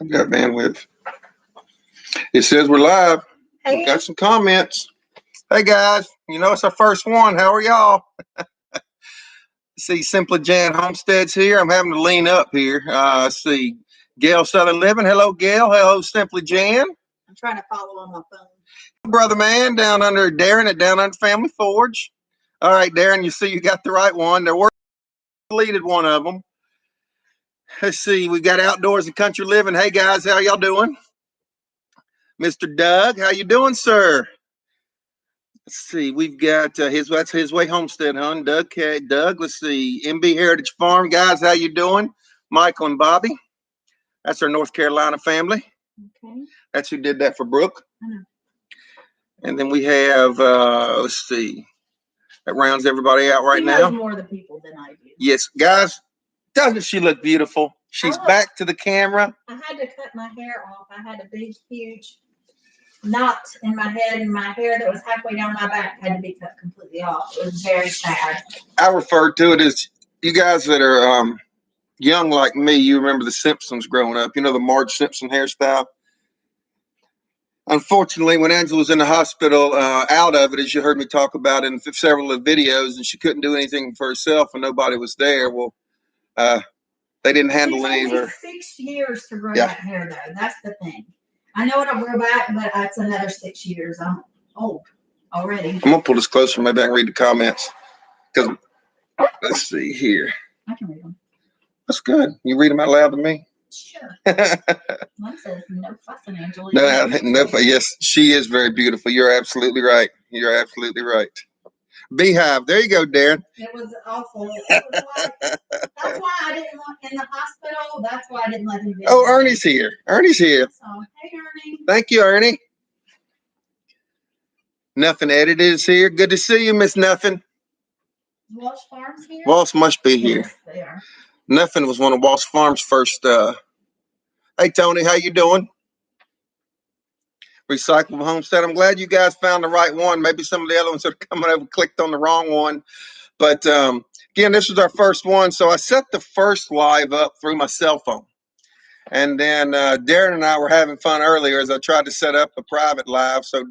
I've got bandwidth. It says we're live. Hey. We got some comments. Hey guys, you know it's our first one. How are y'all? See, Simply Jan Homestead's here. I'm having to lean up here. See, Gail Southern Living. Hello, Gail. Hello, Simply Jan. I'm trying to follow on my phone. Brother Man down under Darren at Down Under Family Forge. All right, Darren, you see you got the right one. There were deleted one of them. Let's see, we got Outdoors and Country Living. Hey guys, how y'all doing? Mr. Doug, how you doing, sir? Let's see, we've got that's His Way Homestead, huh? Doug, let's see, MB Heritage Farm, guys, how you doing? Michael and Bobby, that's our North Carolina family. Okay. That's who did that for Brooke. Mhm. And then we have, let's see, that rounds everybody out right He now. knows more of the people than I do. Yes, guys, doesn't she look beautiful? She's back to the camera. I had to cut my hair off. I had a big, huge knot in my head, and my hair that was halfway down my back had to be cut completely off. It was very sad. I refer to it as, you guys that are young like me, you remember the Simpsons growing up. You know the Marge Simpson hairstyle? Unfortunately, when Angela was in the hospital, out of it, as you heard me talk about in several of the videos, and she couldn't do anything for herself and nobody was there, well, they didn't handle any of her. 6 years to grow that hair, though. That's the thing. I know it'll grow back, but that's another 6 years. I'm old already. I'm going to pull this closer. Maybe I can read the comments. Because, let's see here. I can read them. That's good. You read them out loud to me? Sure. One says, no fussing, Angela. Yes, she is very beautiful. You're absolutely right. You're absolutely right. Beehive. There you go, Darren. It was awful. That's why I didn't want in the hospital. That's why I didn't let him. Oh, Ernie's here. Ernie's here. So, hey, Ernie. Thank you, Ernie. Nothing Edited is here. Good to see you, Miss Nothing. Walsh Farms here? Walsh must be here. Yes, they are. Nothing was one of Walsh Farms' first. Hey, Tony, how you doing? Recyclable Homestead. I'm glad you guys found the right one. Maybe some of the other ones are coming over clicked on the wrong one. But again, this is our first one. So I set the first live up through my cell phone. And then Darren and I were having fun earlier as I tried to set up a private live so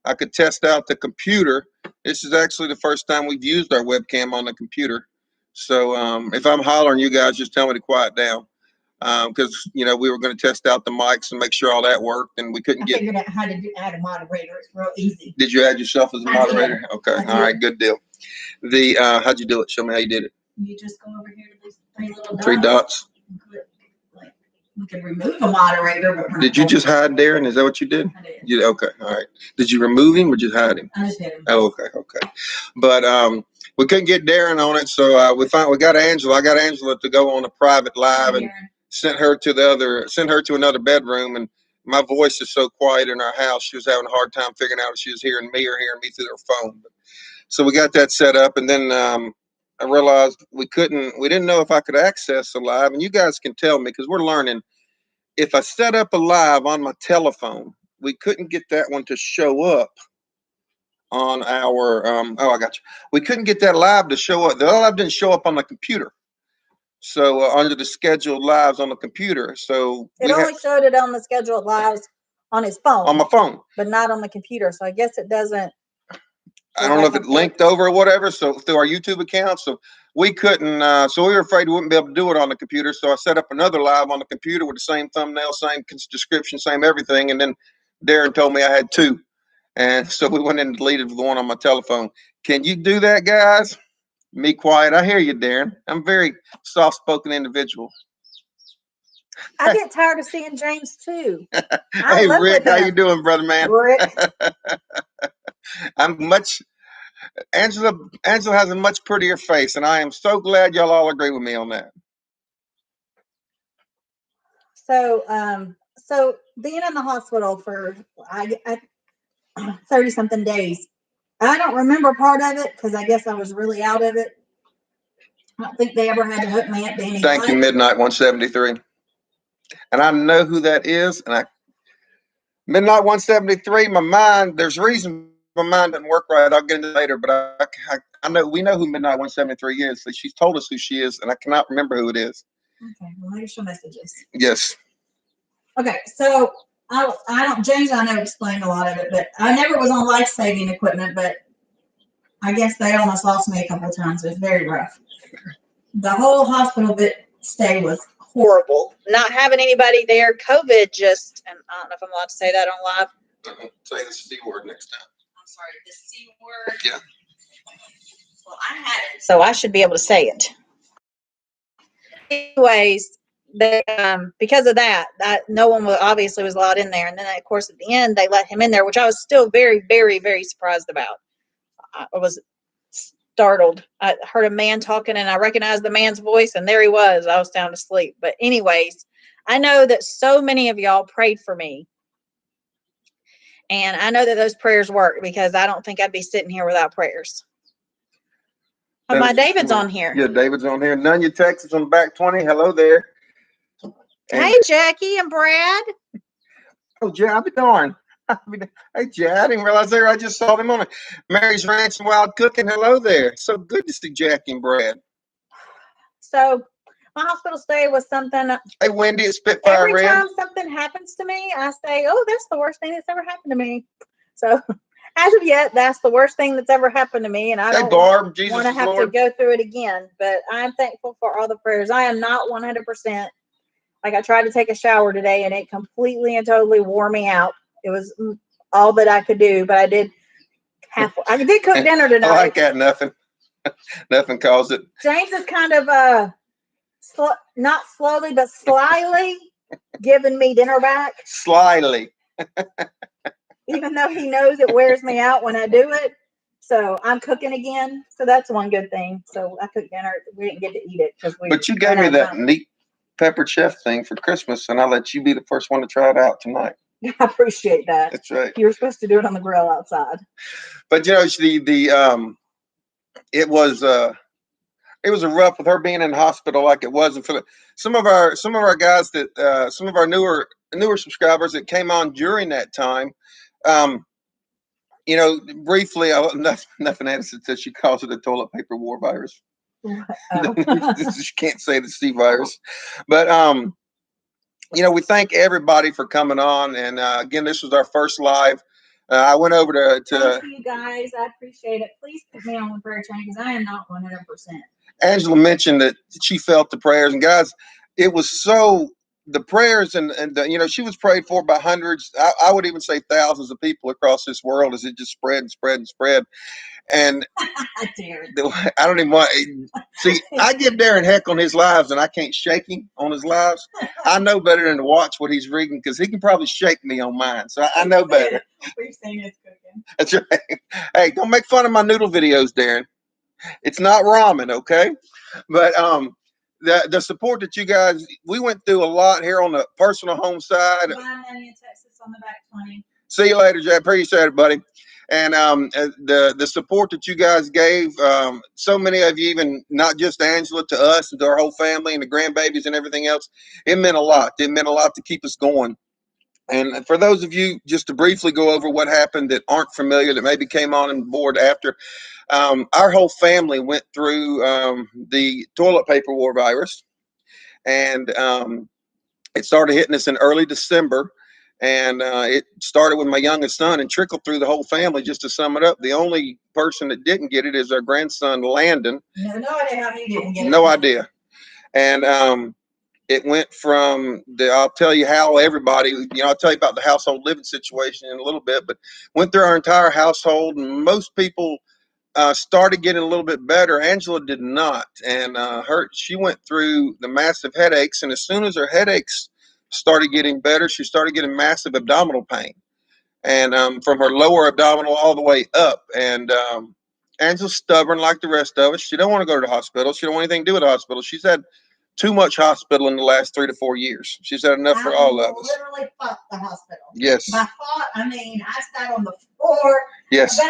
I could test out the computer. This is actually the first time we've used our webcam on the computer. So if I'm hollering, you guys just tell me to quiet down. Because we were going to test out the mics and make sure all that worked, and we couldn't I figured out how to add a moderator. It's real easy. Did you add yourself as a moderator? Okay, all right, good deal. How'd you do it? Show me how you did it. You just go over here to these three dots. We could remove a moderator, but did you just hide Darren? Is that what you did? I did. Okay, all right. Did you remove him or just hide him? I just hid him. Oh, okay. But we couldn't get Darren on it, so we got Angela. I got Angela to go on a private live and sent her to another bedroom. And my voice is so quiet in our house, she was having a hard time figuring out if she was hearing me or hearing me through her phone. So we got that set up, and then I realized we didn't know if I could access the live. And you guys can tell me, because we're learning. If I set up a live on my telephone, we couldn't get that one to show up on our I got you. We couldn't get that live to show up. The live didn't show up on the computer. So under the scheduled lives on the computer. So it only showed it on the scheduled lives on his phone. On my phone. But not on the computer. So I guess it doesn't. I don't know if it linked over or whatever. So through our YouTube account. So we couldn't, so we were afraid we wouldn't be able to do it on the computer. So I set up another live on the computer with the same thumbnail, same description, same everything. And then Darren told me I had two. And so we went in and deleted the one on my telephone. Can you do that, guys? Me quiet. I hear you, Darren. I'm a very soft-spoken individual. I get tired of seeing James too. Hey, Rick, how you doing, brother man? Rick. Angela has a much prettier face, and I am so glad y'all all agree with me on that. So, so being in the hospital for 30-something days, I don't remember part of it because I guess I was really out of it. I don't think they ever had to hook me up to anything. Thank you, Midnight 173. And I know who that is. And Midnight 173, my mind, there's a reason my mind doesn't work right. I'll get into it later, but I know we know who Midnight 173 is. So she's told us who she is, and I cannot remember who it is. Okay, well, maybe she'll message us. Yes. Okay, so I don't, James, I know explained a lot of it, but I never was on life-saving equipment, but I guess they almost lost me a couple of times. It was very rough. The whole hospital stay was horrible. Not having anybody there, COVID just, and I don't know if I'm allowed to say that on live. Say the C word next time. I'm sorry, the C word. Yeah. Well, I had it, so I should be able to say it. Anyways, they because of that, no one obviously was allowed in there, and then of course at the end they let him in there, which I was still very, very, very surprised about. I was startled. I heard a man talking, and I recognized the man's voice, and there he was. I was sound asleep. But anyways, I know that so many of y'all prayed for me, and I know that those prayers work because I don't think I'd be sitting here without prayers. Oh, my David's on here. Yeah, David's on here. Nunya, Texas on the back 20. Hello there. Hey, Jackie and Brad. Oh, Jay, I'll be darned. Hey, Jay, I didn't realize there. I just saw them on it. Mary's Ranch and Wild Cooking. Hello there. So good to see Jackie and Brad. So my hospital stay was something. Hey, Wendy at Spitfire Every Red. time something happens to me, I say, "Oh, that's the worst thing that's ever happened to me." So, as of yet, that's the worst thing that's ever happened to me, and I Hey, don't Barb, Jesus want to is have Lord. to go through it again. But I'm thankful for all the prayers. I am not 100%. Like, I tried to take a shower today, and it completely and totally wore me out. It was all that I could do, but I did halfway. I did cook dinner tonight. I like that. Nothing. Nothing caused it. James is kind of not slowly but slyly giving me dinner back, Slyly. even though he knows it wears me out when I do it. So I'm cooking again. So that's one good thing. So I cooked dinner. We didn't get to eat it because we. But you gave me that neat peppered chef thing for Christmas, and I'll let you be the first one to try it out tonight. I appreciate that. That's right. You were supposed to do it on the grill outside. But you know, it was a rough with her being in hospital like it was, and for some of our guys that some of our newer subscribers that came on during that time, you know, briefly, nothing added to she calls it a toilet paper war virus. She can't say the C virus, but you know, we thank everybody for coming on, and again, this was our first live. I went over to Thank you guys. I appreciate it. Please put me on the prayer chain because I am not 100%. Angela mentioned that she felt the prayers, and guys, it was so the prayers and you know, she was prayed for by hundreds. I would even say thousands of people across this world as it just spread and spread and spread. And I don't even want see. I give Darren heck on his lives, and I can't shake him on his lives. I know better than to watch what he's reading because he can probably shake me on mine. So I know better. We've seen his cooking. That's right. Hey, don't make fun of my noodle videos, Darren. It's not ramen, okay? But the support that you guys, we went through a lot here on the personal home side. Bye, Nunya, Texas on the back 20. See you later, Jay. Appreciate it, buddy. And the support that you guys gave, so many of you, even not just Angela, to us and to our whole family and the grandbabies and everything else, it meant a lot. It meant a lot to keep us going. And for those of you, just to briefly go over what happened that aren't familiar, that maybe came on board after, our whole family went through the toilet paper war virus, and it started hitting us in early December. And it started with my youngest son and trickled through the whole family. Just to sum it up, the only person that didn't get it is our grandson, Landon. No idea how he didn't get it. No idea. And it went from I'll tell you how everybody, you know, I'll tell you about the household living situation in a little bit, but went through our entire household, and most people started getting a little bit better. Angela did not. And she went through the massive headaches. And as soon as her headaches started getting better, she started getting massive abdominal pain, and from her lower abdominal all the way up. And Angela's stubborn like the rest of us. She don't want to go to the hospital. She don't want anything to do with the hospital. She's had too much hospital in the last 3 to 4 years. She's had enough for all of us. Literally fought the hospital. Yes. By fought, I mean I sat on the floor. Yes.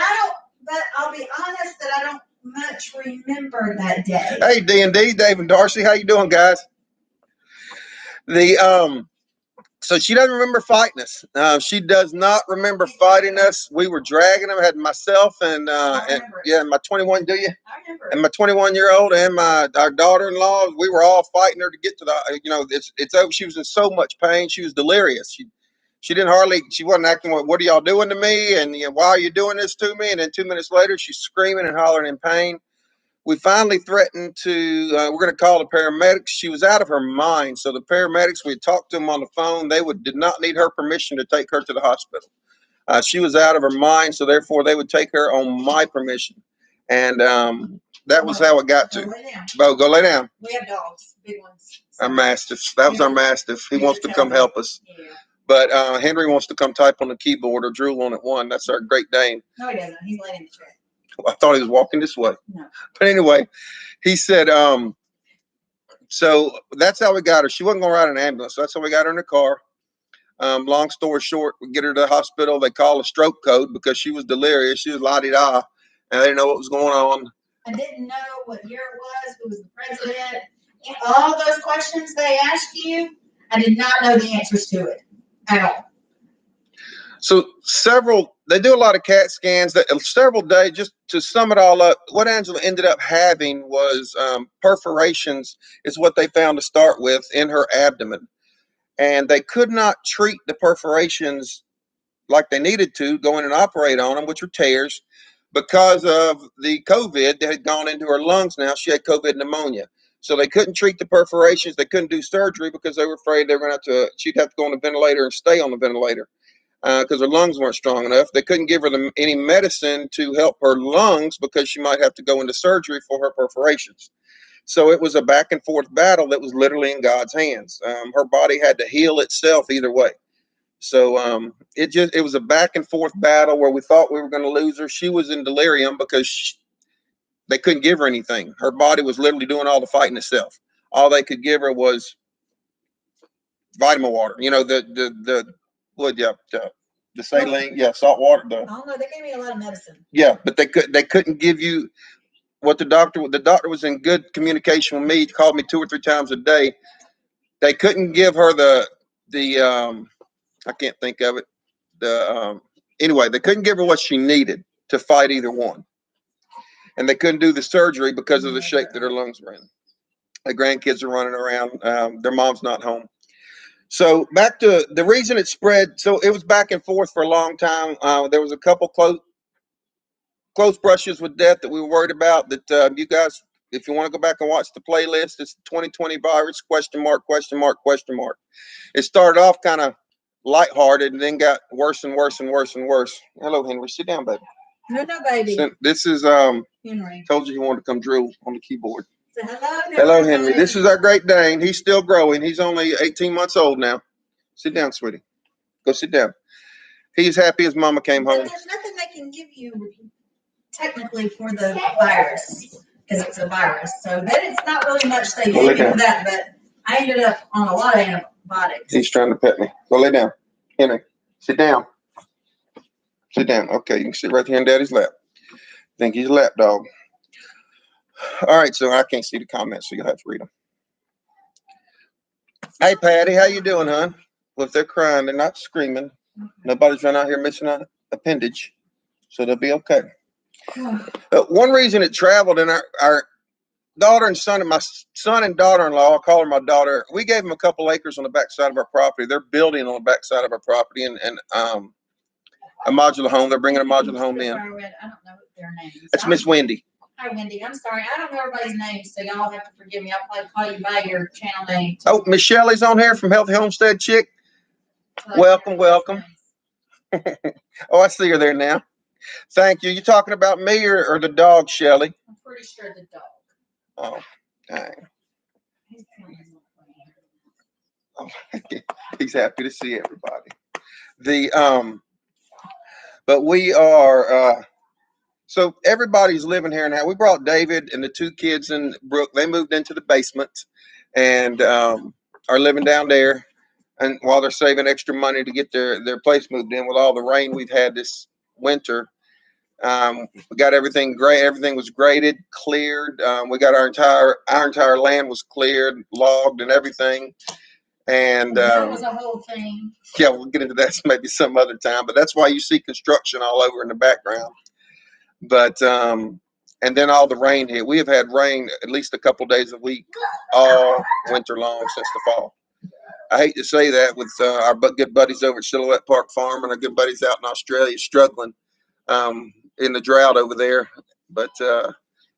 But I'll be honest that I don't much remember that day. Hey, D&D, Dave and Darcy, how you doing, guys? The So she doesn't remember fighting us. She does not remember fighting us. We were dragging them. Had myself and remember it. yeah, my 21. Do you? I remember. And my 21-year-old and our daughter-in-law. We were all fighting her to get to the. It's over. She was in so much pain. She was delirious. She didn't hardly. She wasn't acting. What are y'all doing to me? And why are you doing this to me? And then 2 minutes later, she's screaming and hollering in pain. We finally threatened to, we're going to call the paramedics. She was out of her mind. So the paramedics, we talked to them on the phone. They did not need her permission to take her to the hospital. She was out of her mind. So therefore, they would take her on my permission. And that was how it got Go to. lay down. Bo, go lay down. We have dogs, big ones. Our Mastiff. That was our Mastiff. He Yeah, wants to tell come me. help us. Yeah. But Henry wants to come type on the keyboard or drool on it one. That's our Great Dane. No, he doesn't. He's laying in the chair. I thought he was walking this way. No. But anyway, he said, so that's how we got her. She wasn't going to ride an ambulance. So that's how we got her in the car. Long story short, we get her to the hospital. They call a stroke code because she was delirious. She was la-di-da, and they didn't know what was going on. I didn't know what year it was, who was the president. And all those questions they asked you, I did not know the answers to it at all. So they do a lot of CAT scans. Several days, just to sum it all up, what Angela ended up having was perforations is what they found to start with in her abdomen. And they could not treat the perforations like they needed to, go in and operate on them, which were tears, because of the COVID that had gone into her lungs now. She had COVID pneumonia. So they couldn't treat the perforations. They couldn't do surgery because they were afraid they were going to have to, she'd have to go on the ventilator and stay on the ventilator. Because her lungs weren't strong enough. They couldn't give her any medicine to help her lungs because she might have to go into surgery for her perforations. So it was a back and forth battle that was literally in God's hands. Her body had to heal itself either way. So it was a back and forth battle where we thought we were going to lose her. She was in delirium because they couldn't give her anything. Her body was literally doing all the fighting itself. All they could give her was vitamin water. The saline, salt water. I don't know. They gave me a lot of medicine. Yeah, but they couldn't give you what the doctor was in good communication with me. He called me 2 or 3 times a day. They couldn't give her the I can't think of it. Anyway, they couldn't give her what she needed to fight either one. And they couldn't do the surgery because of the shape that her lungs were in. The grandkids are running around. Their mom's not home. So back to the reason it spread. So it was back and forth for a long time. There was a couple close brushes with death that we were worried about. That you guys, if you want to go back and watch the playlist, it's 2020 virus ? It started off kind of lighthearted and then got worse and worse and worse and worse. Hello, Henry. Sit down, baby. No, baby. So this is Henry. told you he wanted to come drill on the keyboard. So hello, Hello, Henry. This is our Great Dane. He's still growing. He's only 18 months old now. Sit down, sweetie. Go sit down. He's happy his mama came But home. there's nothing they can give you technically for the virus because it's a virus. So that it's not really much they Go lay gave me down. for that. But I ended up on a lot of antibiotics. He's trying to pet me. Go lay down. Henry, sit down. Sit down. Okay, you can sit right here in Daddy's lap. I think he's a lap dog. All right, so I can't see the comments, so you'll have to read them. Hey, Patty, how you doing, hon? Well, if they're crying, they're not screaming. Nobody's run out here missing an appendage, so they'll be okay. One reason it traveled in our daughter and son, and my son and daughter-in-law, I'll call her my daughter, we gave them a couple acres on the backside of our property. They're building on the backside of our property and a modular home. They're bringing a modular home in. I don't know their names. It's Miss Wendy. Hi, Wendy. I'm sorry. I don't know everybody's names, so y'all have to forgive me. I'll probably call you by your channel name. Oh, Miss Shelley's on here from Healthy Homestead Chick. So Welcome, welcome. Oh, I see her there now. Thank you. You talking about me or the dog, Shelley? I'm pretty sure the dog. Oh, dang. His name is not funny. He's happy to see everybody. But we are so everybody's living here now. We brought David and the 2 kids and Brooke. They moved into the basement and are living down there. And while they're saving extra money to get their place moved in with all the rain we've had this winter, we got everything great. Everything was graded, cleared. We got our entire land was cleared, logged, and everything. And That was a whole thing. yeah, we'll get into that maybe some other time. But that's why you see construction all over in the background. But and then all the rain hit. We have had rain at least a couple days a week all winter long since the fall. I hate to say that with our good buddies over at Silhouette Park Farm and our good buddies out in Australia struggling in the drought over there. But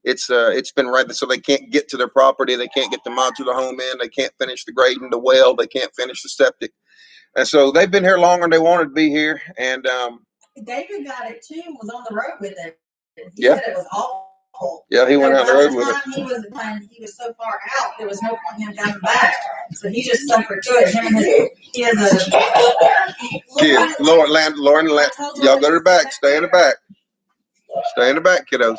it's been right. So they can't get to their property. They can't get the modular home in. They can't finish the grading, the well. They can't finish the septic. And so they've been here longer than they wanted to be here. And David got it too, was on the road with it. He Yeah. said it was awful. yeah, he went But out the by road with it. time he was so far out, there was no point in him coming back. So he just suffered through it. Him and he has a Kid, Lauren, y'all go to the back. Stay in the back. Stay in the back, kiddos.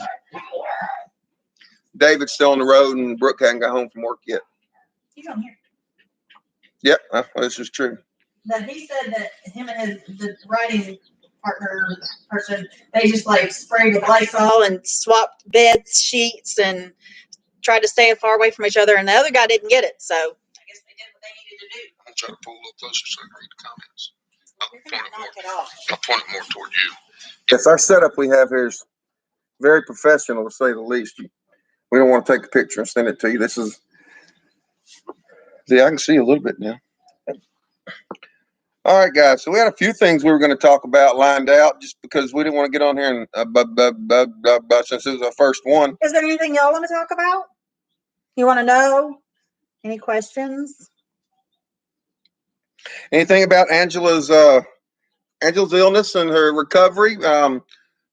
David's still on the road, and Brooke hadn't got home from work yet. He's on here. Yep, this is true. But he said that him and the writing partner person, they just like sprayed with Lysol. And swapped bed sheets and tried to stay far away from each other. And the other guy didn't get it. So I guess they did what they needed to do. I'm trying to pull a little closer so I can read the comments. You're gonna knock it off. I'll point it more toward you. Yes, our setup we have here is very professional, to say the least. We don't want to take a picture and send it to you. This is, see, I can see a little bit now. All right, guys. So we had a few things we were going to talk about lined out, just because we didn't want to get on here and since it was our first one. is there anything y'all want to talk about? You want to know? Any questions? Anything about Angela's illness and her recovery?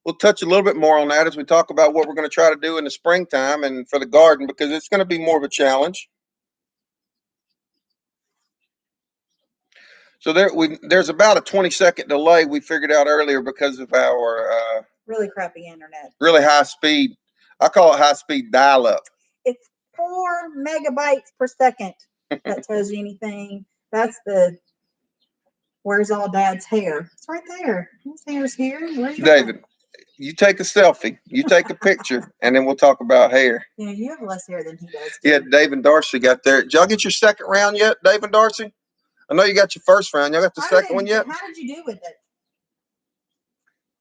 We'll touch a little bit more on that as we talk about what we're going to try to do in the springtime and for the garden, because it's going to be more of a challenge. So there's about a 20-second delay we figured out earlier because of our Really crappy internet. really high speed. I call it high speed dial up. It's 4 megabytes per second. If that tells you anything. That's where's all Dad's hair? It's right there. His hair's here. Where's your hair? David, you take a selfie, you take a picture, and then we'll talk about hair. Yeah, you have less hair than he does. Yeah, Dave and Darcy got there. Did y'all get your second round yet, Dave and Darcy? I know you got your first round. Y'all got the second one yet? How did you do with it?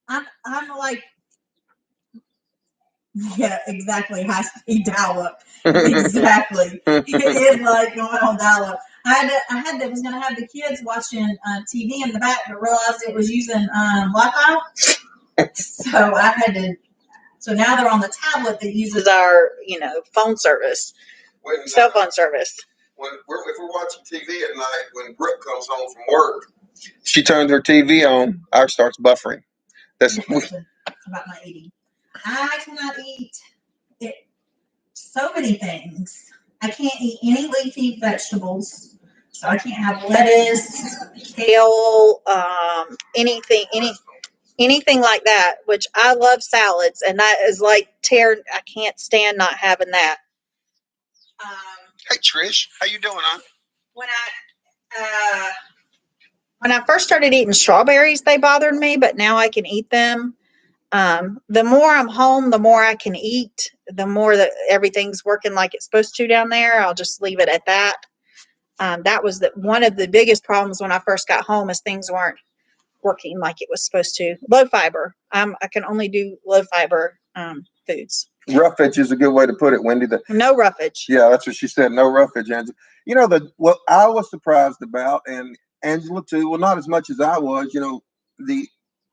I'm like, yeah, exactly. High speed dial up. Exactly. It is like going on dial up. Was gonna have the kids watching TV in the back, but realized it was using Wi-Fi. So I had to. So now they're on the tablet that uses our, phone service, cell phone service. If we're watching TV at night, when Brooke comes home from work, she turns her TV on. Ours starts buffering. That's about my eating. I cannot eat so many things. I can't eat any leafy vegetables. So I can't have lettuce, Kale, anything like that, which I love salads, and that is like I can't stand not having that. Hey Trish, how you doing, hon? When I first started eating strawberries, they bothered me, but now I can eat them. The more I'm home, the more I can eat, the more that everything's working like it's supposed to down there. I'll just leave it at that. That was one of the biggest problems when I first got home, is things weren't working like it was supposed to. Low fiber. I can only do low fiber foods. Roughage is a good way to put it, Wendy. No roughage. Yeah, that's what she said. No roughage, Angela. What I was surprised about, and Angela too. Well, not as much as I was.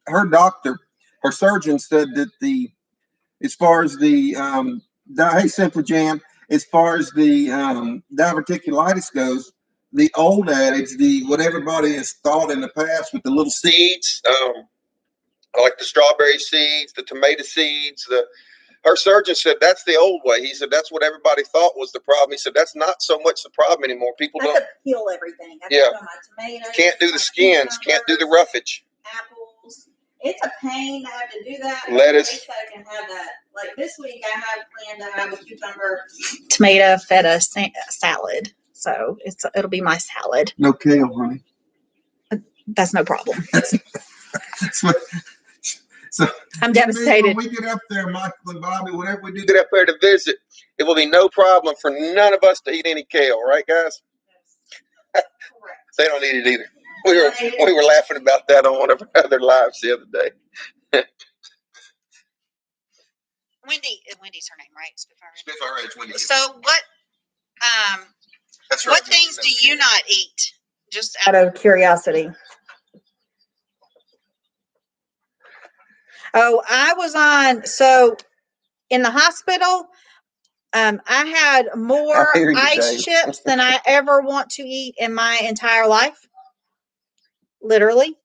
Her doctor, her surgeon said that as far as the hey Simply Jam, as far as the diverticulitis goes, the old adage, what everybody has thought in the past with the little seeds, like the strawberry seeds, the tomato seeds, her surgeon said that's the old way. He said that's what everybody thought was the problem. He said that's not so much the problem anymore. People I don't. could peel everything. I Yeah. put on my tomatoes. Can't do the skins. Can't do the roughage. Apples. It's a pain to have to do that. Lettuce. At least I can have that. Like this week, I have planned to have a cucumber. Tomato feta salad. So it'll be my salad. No kale, honey. That's no problem. So I'm devastated. When we get up there, Michael and Bobby, whenever we do get up there to visit, it will be no problem for none of us to eat any kale, right, guys? They don't eat it either. We were laughing about that on one of our other lives the other day. Wendy's her name, right? Spitfire Ridge, Wendy. So what? That's right. What things do you not eat? Just out of curiosity. Oh, I was so in the hospital, I had more ice chips than I ever want to eat in my entire life. Literally.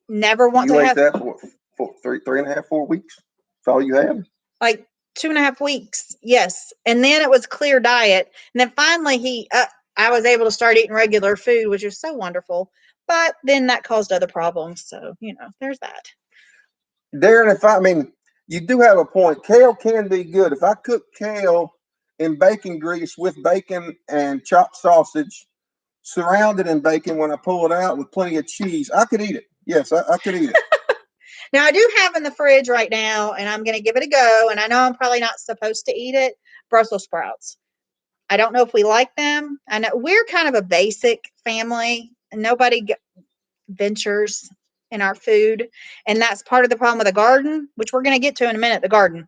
Never want to have. You ate that for 3.5, 4 weeks? That's all you had? Like 2.5 weeks. Yes. And then it was clear diet. And then finally I was able to start eating regular food, which is so wonderful. But then that caused other problems. So, there's that. Darren, you do have a point. Kale can be good. If I cook kale in bacon grease with bacon and chopped sausage, surrounded in bacon when I pull it out with plenty of cheese, I could eat it. Yes, I could eat it. Now, I do have in the fridge right now, and I'm going to give it a go, and I know I'm probably not supposed to eat it, Brussels sprouts. I don't know if we like them. I know we're kind of a basic family, and nobody ventures in our food, and that's part of the problem with the garden, which we're going to get to in a minute, the garden.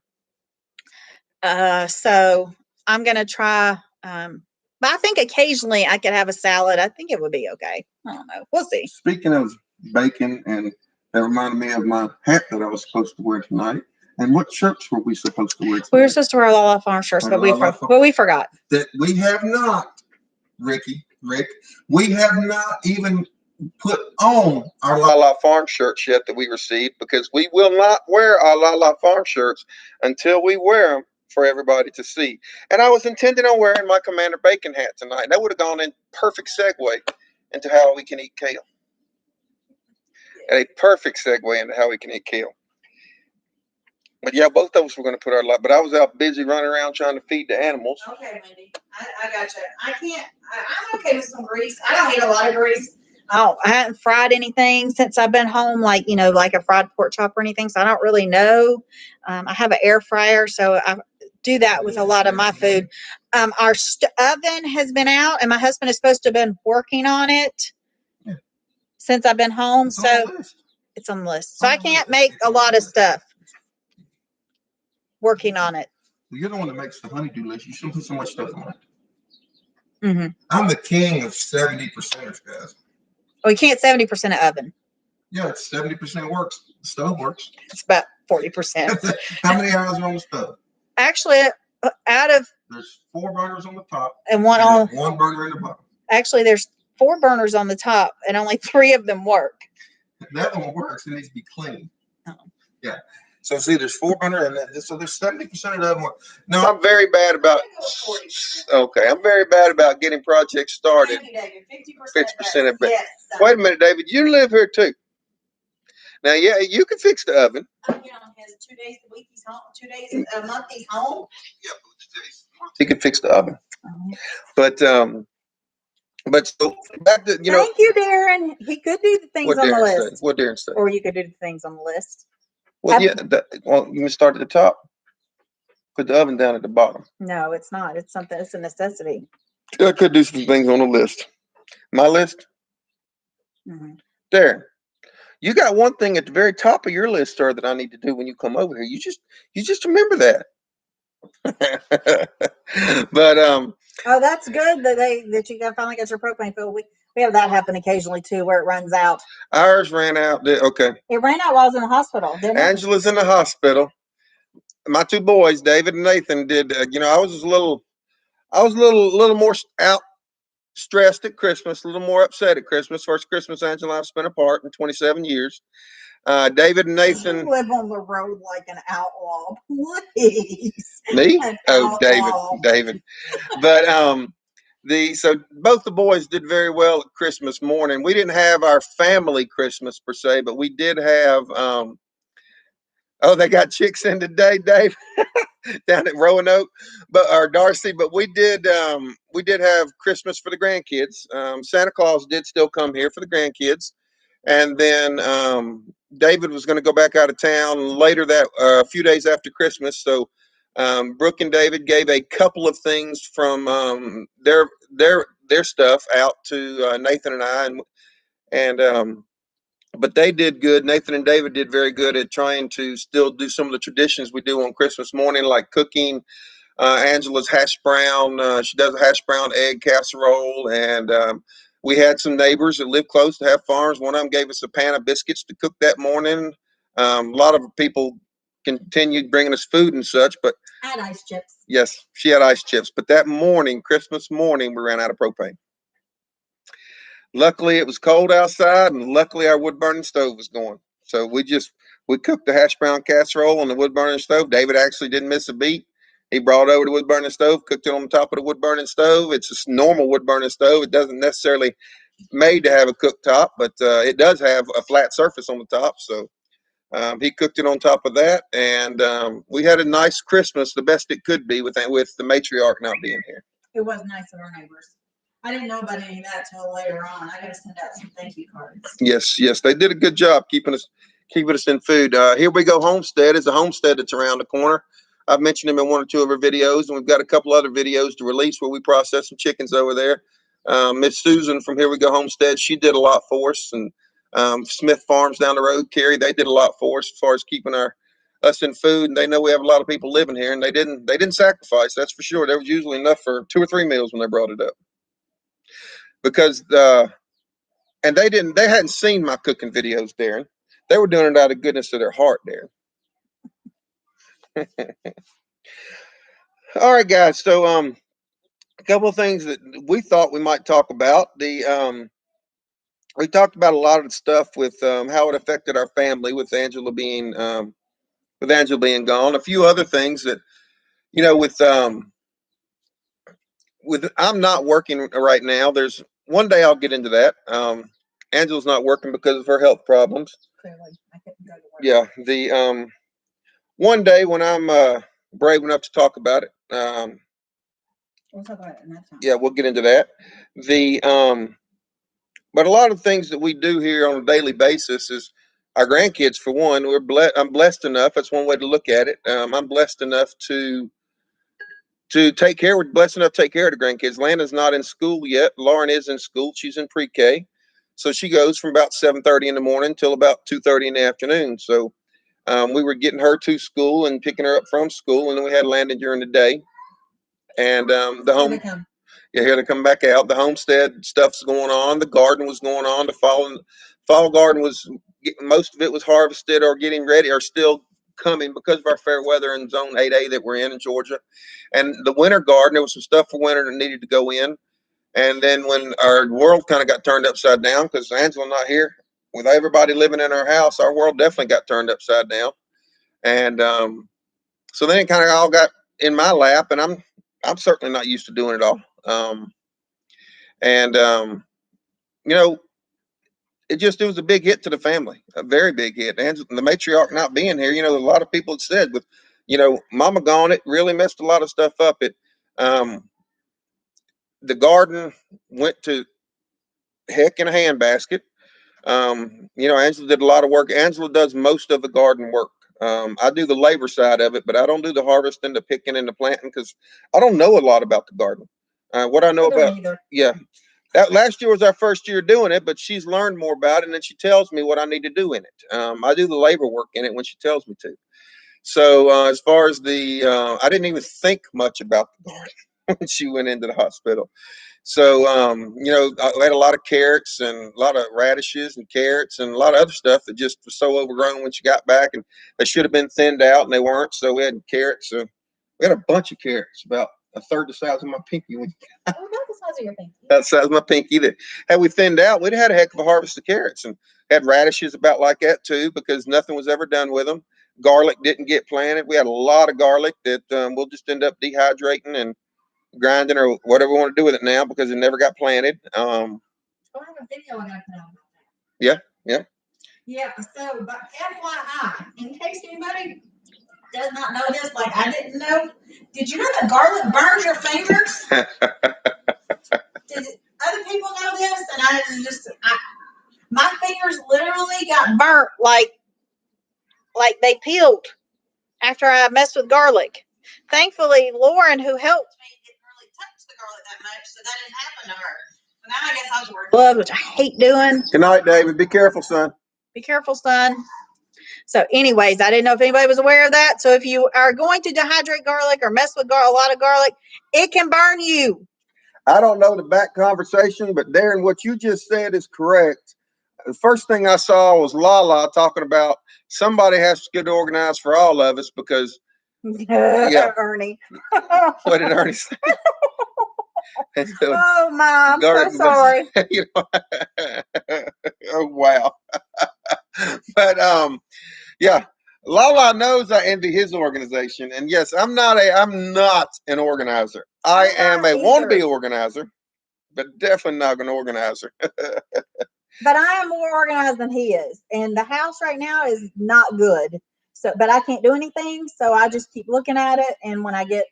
So I'm going to try, but I think occasionally I could have a salad. I think it would be okay. I don't know. We'll see. Speaking of bacon, and that reminded me of my hat that I was supposed to wear tonight. And what shirts were we supposed to wear tonight? We were supposed to wear La La Farm shirts, but we forgot. That we have not, Rick, we have not even put on our La La Farm shirts yet that we received, because we will not wear our La La Farm shirts until we wear them for everybody to see. And I was intending on wearing my Commander Bacon hat tonight. That would have gone in perfect segue into how we can eat kale. A perfect segue into how we can eat kale. But yeah, both of us were going to put our life. But I was out busy running around trying to feed the animals. Okay, Wendy. I got you. I can't. I'm okay with some grease. I don't eat a lot of grease. Oh, I hadn't fried anything since I've been home, like a fried pork chop or anything. So I don't really know. I have an air fryer, so I do that with a lot of my food. Our oven has been out, and my husband is supposed to have been working on it since I've been home. It's on the list. So I can't make a lot of stuff. Working on it. You're the one that makes the honeydew list. You shouldn't put so much stuff on it. Mm-hmm. I'm the king of 70%, guys. We can't 70% of oven. Yeah, it's 70% works. The stove works. It's about 40%. How many hours are on the stove? Actually, there's 4 burners on the top and one burner in the bottom. Actually, there's 4 burners on the top, and only 3 of them work. That one works. It needs to be clean. Oh. Yeah. So see, there's 4 burners, and so there's 70% of them work. No, I'm very bad about. Okay, I'm very bad about getting projects started. 50% of it. Yes. Wait a minute, David. You live here too. Now, yeah, you can fix the oven. He has 2 days a week he's home. 2 days a month he's home. Yeah, he can fix the oven. But so back to Thank you, Darren. He could do the things on the list. What Darren said. Or you could do the things on the list. Well, you can start at the top. Put the oven down at the bottom. No, it's not. It's something. It's a necessity. I could do some things on the list. My list. Mm-hmm. Darren, you got one thing at the very top of your list, sir, that I need to do when you come over here. You just remember that. But oh, that's good that you finally got your propane filled. We have that happen occasionally too, where it runs out. Ours ran out. Okay. It ran out while I was in the hospital, didn't it? Angela's in the hospital. My 2 boys, David and Nathan, did. I was a little more out stressed at Christmas, a little more upset at Christmas. First Christmas Angela and I spent apart in 27 years. David and Nathan. You live on the road like an outlaw, please. Me? David. But so both the boys did very well at Christmas morning. We didn't have our family Christmas per se, but we did have. They got chicks in today, Dave, down at Roanoke, or Darcy. But we did have Christmas for the grandkids. Santa Claus did still come here for the grandkids, and then David was going to go back out of town later that a few days after Christmas. So Brooke and David gave a couple of things from their their stuff out to Nathan and I, and but they did good. Nathan and David did very good at trying to still do some of the traditions we do on Christmas morning, like cooking Angela's hash brown. She does a hash brown egg casserole, and we had some neighbors that live close to have farms. One of them gave us a pan of biscuits to cook that morning. A lot of people continued bringing us food and such, but I had ice chips. yes, she had ice chips. But that morning, Christmas morning, we ran out of propane. Luckily, it was cold outside, and luckily our wood burning stove was going. So we cooked the hash brown casserole on the wood burning stove. David actually didn't miss a beat. He brought over the wood burning stove, cooked it on the top of the wood burning stove. It's a normal wood burning stove. It doesn't necessarily made to have a cooktop, but it does have a flat surface on the top. So he cooked it on top of that, and we had a nice Christmas, the best it could be with the matriarch not being here. It was nice of our neighbors. I didn't know about any of that till later on. I got to send out some thank you cards. Yes, they did a good job keeping us in food. Here we go. Homestead is a homestead that's around the corner. I've mentioned him in one or two of our videos, and we've got a couple other videos to release where we process some chickens over there. Miss Susan from Here We Go Homestead, she did a lot for us, and Smith Farms down the road, Carrie, they did a lot for us as far as keeping us in food. And they know we have a lot of people living here, and they didn't sacrifice. That's for sure. There was usually enough for 2 or 3 meals when they brought it up. Because and they hadn't seen my cooking videos, Darren. They were doing it out of goodness of their heart, Darren. All right, guys. So a couple of things that we thought we might talk about. We talked about a lot of the stuff with how it affected our family with Angela being gone. A few other things that, with I'm not working right now. There's one day I'll get into that. Angela's not working because of her health problems. Clearly, I couldn't go to work. Yeah, the one day when I'm brave enough to talk about it. We'll talk about it another time. Yeah, we'll get into that. But a lot of things that we do here on a daily basis is our grandkids. For one, I'm blessed enough. That's one way to look at it. I'm blessed enough to take care. We're blessed enough to take care of the grandkids. Landon's not in school yet. Lauren is in school. She's in pre-K, so she goes from about 7:30 in the morning till about 2:30 in the afternoon. So we were getting her to school and picking her up from school, and then we had Landon during the day. And the home, yeah, here to come back out. The homestead stuff's going on. The garden was going on. The fall garden was, most of it was harvested or getting ready or still coming because of our fair weather in zone 8A that we're in Georgia. And the winter garden, there was some stuff for winter that needed to go in. And then when our world kind of got turned upside down because Angela not here, with everybody living in our house, our world definitely got turned upside down. And so then it kind of all got in my lap, and I'm certainly not used to doing it all. It was a big hit to the family, a very big hit. And the matriarch not being here, a lot of people had said with, Mama gone, it really messed a lot of stuff up. The garden went to heck in a handbasket. Angela did a lot of work. Angela does most of the garden work. I do the labor side of it, but I don't do the harvesting, the picking, and the planting because I don't know a lot about the garden. What I know about, yeah, that last year was our first year doing it, but she's learned more about it, and then she tells me what I need to do in it. I do the labor work in it when she tells me to. So as far as I didn't even think much about the garden when she went into the hospital. So, I had a lot of carrots and a lot of radishes and carrots and a lot of other stuff that just was so overgrown when she got back, and they should have been thinned out and they weren't. So we had carrots. We had a bunch of carrots, about a third the size of my pinky. About the size of your pinky. About the size of my pinky. That had we thinned out, we'd had a heck of a harvest of carrots, and had radishes about like that too, because nothing was ever done with them. Garlic didn't get planted. We had a lot of garlic that we'll just end up dehydrating and grinding or whatever we want to do with it now because it never got planted. I have a video I got to put out about that. Yeah. Yeah. So, but FYI, in case anybody does not know this, like I didn't know, did you know that garlic burns your fingers? Did other people know this? And my fingers literally got Burnt like they peeled after I messed with garlic. Thankfully, Lauren, who helped me, didn't really touch the garlic that much, so that didn't happen to her. So now I guess I'll work. Blood, which I hate doing. Good night, David. Be careful, son. Be careful, son. So anyways, I didn't know if anybody was aware of that. So if you are going to dehydrate garlic or mess with a lot of garlic, it can burn you. I don't know the back conversation, but Darren, what you just said is correct. The first thing I saw was Lala talking about somebody has to get organized for all of us because yeah. Ernie. What did Ernie say? And so, Oh, Mom, I'm so sorry. you know, oh wow. But yeah, Lala knows I envy his organization, and yes, I'm not an organizer. I am a wannabe organizer, but definitely not an organizer. But I am more organized than he is, and the house right now is not good. So, but I can't do anything, so I just keep looking at it. And when I did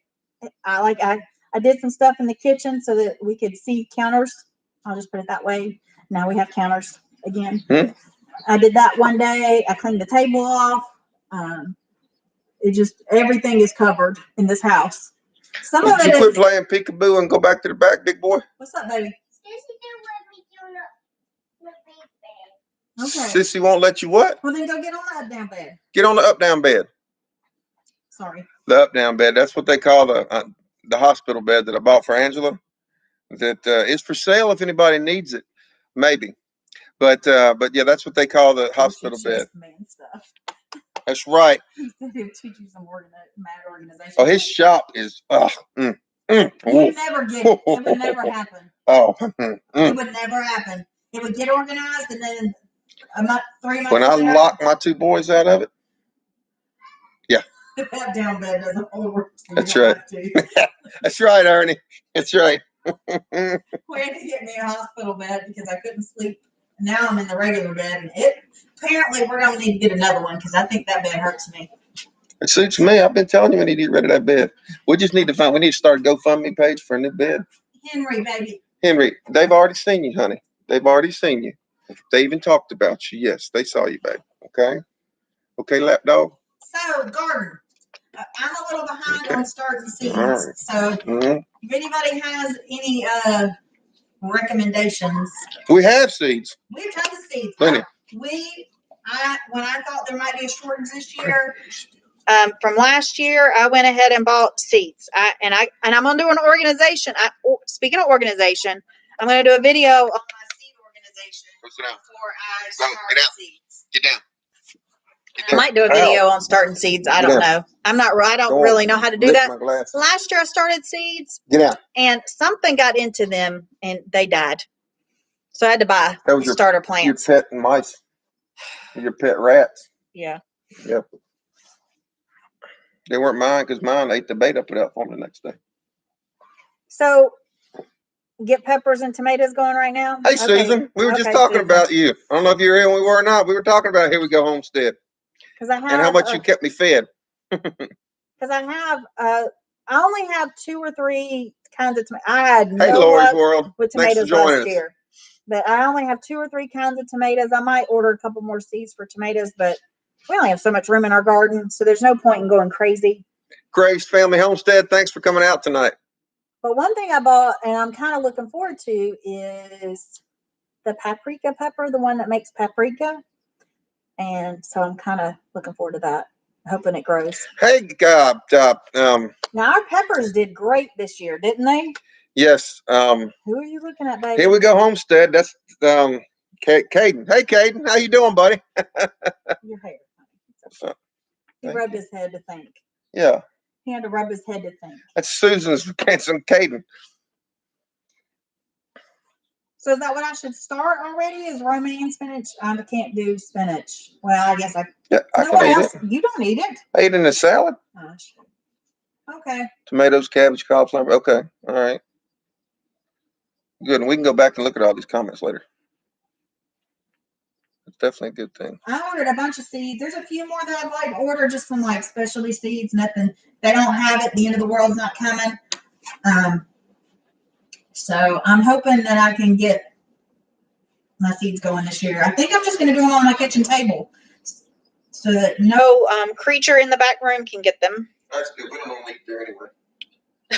some stuff in the kitchen so that we could see counters. I'll just put it that way. Now we have counters again. I did that one day. I cleaned the table off. Everything is covered in this house. Some of it you quit playing peekaboo and go back to the back, big boy? What's up, baby? Okay. Sissy won't let you what? Well, then go get on the up-down bed. Get on the up-down bed. Sorry. The up-down bed. That's what they call the hospital bed that I bought for Angela. That is for sale if anybody needs it, maybe. But yeah, that's what they call the hospital bed. That's right. He said he'll teach you some mad organization. Oh, his shop is. It would never happen. Oh. It would never happen. It would get organized, and then 3 months. When I lock my two boys out of it. Yeah. That down bed doesn't hold work. That's right. That's right, Ernie. That's right. We had to get me a hospital bed because I couldn't sleep. Now I'm in the regular bed, and apparently we're gonna need to get another one because I think that bed hurts me. It suits me. I've been telling you we need to get rid of that bed. We just need to we need to start a GoFundMe page for a new bed. Henry, baby. Henry, they've already seen you, honey. They've already seen you. They even talked about you. Yes, they saw you, babe. Okay? Okay, lapdog? So, garden. I'm a little behind on starting seeds. Right. So, if anybody has any recommendations. We have seeds. We have tons of seeds. Plenty. When I thought there might be a shortage this year. From last year, I went ahead and bought seeds. I'm gonna do an organization. Speaking of organization, I'm gonna do a video on my seed organization before I start seeds. Get down. I might do a video on starting seeds. I don't know. I don't really know how to do that. Last year I started seeds. Get out. And something got into them and they died. So I had to buy starter plants. Your pet mice. Your pet rats. Yeah. Yep. They weren't mine because mine ate the bait I put out for them the next day. So get peppers and tomatoes going right now. Hey, Susan, we were just talking about you. I don't know if you were here when we were or not. We were talking about Here We Go Homestead. And how much you kept me fed. Because I only have 2 or 3 kinds of tomatoes. I had no Lori's luck World. with tomatoes last year. But I only have 2 or 3 kinds of tomatoes. I might order a couple more seeds for tomatoes, but we only have so much room in our garden, so there's no point in going crazy. Grace Family Homestead, thanks for coming out tonight. But one thing I bought, and I'm kind of looking forward to, is the paprika pepper, the one that makes paprika. And so I'm kind of looking forward to that, hoping it grows. Hey, now our peppers did great this year, didn't they? Yes. Who are you looking at, baby? Here We Go Homestead. That's Caden. Hey, Caden, how you doing, buddy? Your hair. He rubbed his head to think. Yeah. He had to rub his head to think. That's Susan's handsome Caden. So is that what I should start already? Is romaine spinach? I can't do spinach. Well, I guess I can eat it. You don't eat it. I eat it in a salad. Oh, sure. Okay. Tomatoes, cabbage, cauliflower. Okay. All right. Good. And we can go back and look at all these comments later. It's definitely a good thing. I ordered a bunch of seeds. There's a few more that I'd like to order, just some like specialty seeds. Nothing. They don't have it. The end of the world's not coming. So I'm hoping that I can get my seeds going this year. I think I'm just going to do them on my kitchen table so that no creature in the back room can get them. That's good. We don't want to eat there anyway.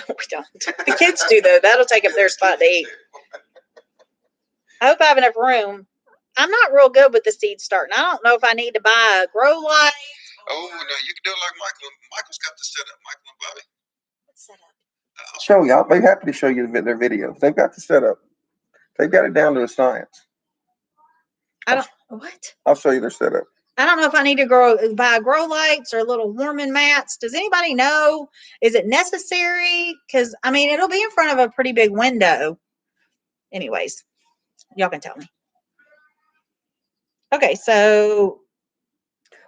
We don't. The kids do though. That'll take up their spot to eat. I hope I have enough room. I'm not real good with the seed starting. I don't know if I need to buy a grow light. Oh no, you can do it like Michael. Michael's got the setup. Michael and Bobby. What's that up? I'll show you. I'll be happy to show you their videos. They've got the setup. They've got it down to a science. What? I'll show you their setup. I don't know if I need to buy grow lights or little warming mats. Does anybody know? Is it necessary? Because I mean, it'll be in front of a pretty big window. Anyways, y'all can tell me. Okay, so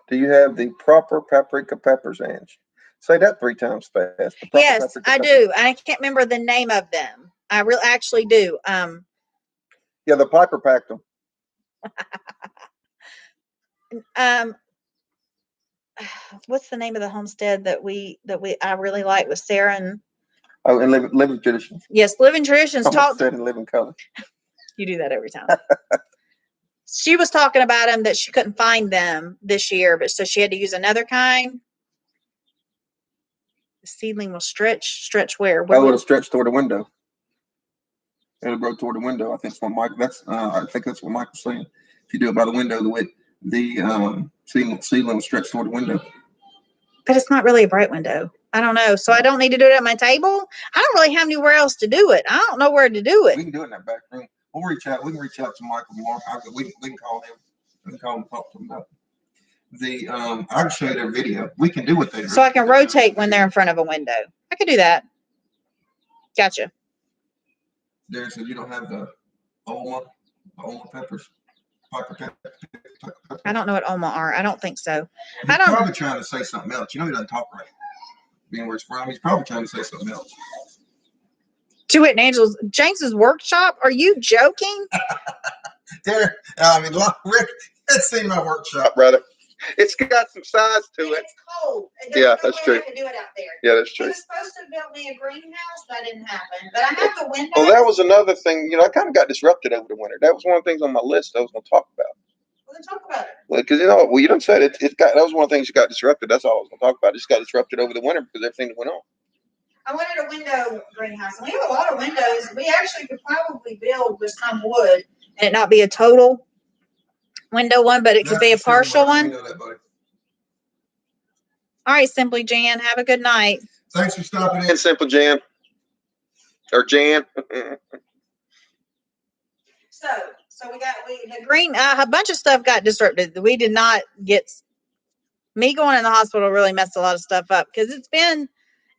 Do you have the proper paprika peppers, Ange? Say that 3 times fast. yes, I do. I can't remember the name of them. I actually do. Yeah, the Piper packed them. What's the name of the homestead that I really like with Sarah and Oh, and living traditions. yes, Living Traditions. Said in living color. You do that every time. She was talking about them that she couldn't find them this year, but so she had to use another kind. The seedling will stretch where? It'll stretch toward the window. It'll grow toward the window. I think that's what Michael's saying. If you do it by the window, the seedling will stretch toward the window. But it's not really a bright window. I don't know. So I don't need to do it at my table. I don't really have anywhere else to do it. I don't know where to do it. We can do it in that back room. We'll reach out. We can reach out to Michael more. We can call him. We can call him and talk to him about it. I can show you their video. We can do what they do. So I can rotate when they're in front of a window. I could do that. Gotcha. Darren said you don't have the Oma peppers. I don't know what Oma are. I don't think so. He's probably trying to say something else. You know he doesn't talk right. Being where he's from, he's probably trying to say something else. To it and James's workshop? Are you joking? Rick, that's in my workshop, brother. It's got some size to it. It's cold. Yeah, that's true. I can do it out there. Yeah, that's true. He was supposed to build me a greenhouse. That didn't happen. But I have the window. Well, that was another thing. I kind of got disrupted over the winter. That was one of the things on my list I was going to talk about. Well, then talk about it. Well, because you done said it. That was one of the things that got disrupted. That's all I was going to talk about. It just got disrupted over the winter because everything that went on. I wanted a window greenhouse. And we have a lot of windows. We actually could probably build with some wood and it not be a total window one, but it could be a partial one. All right, Simply Jan. Have a good night. Thanks for stopping in, Simple Jan. Or Jan. So the green, a bunch of stuff got disrupted. We did not get, me going in the hospital really messed a lot of stuff up because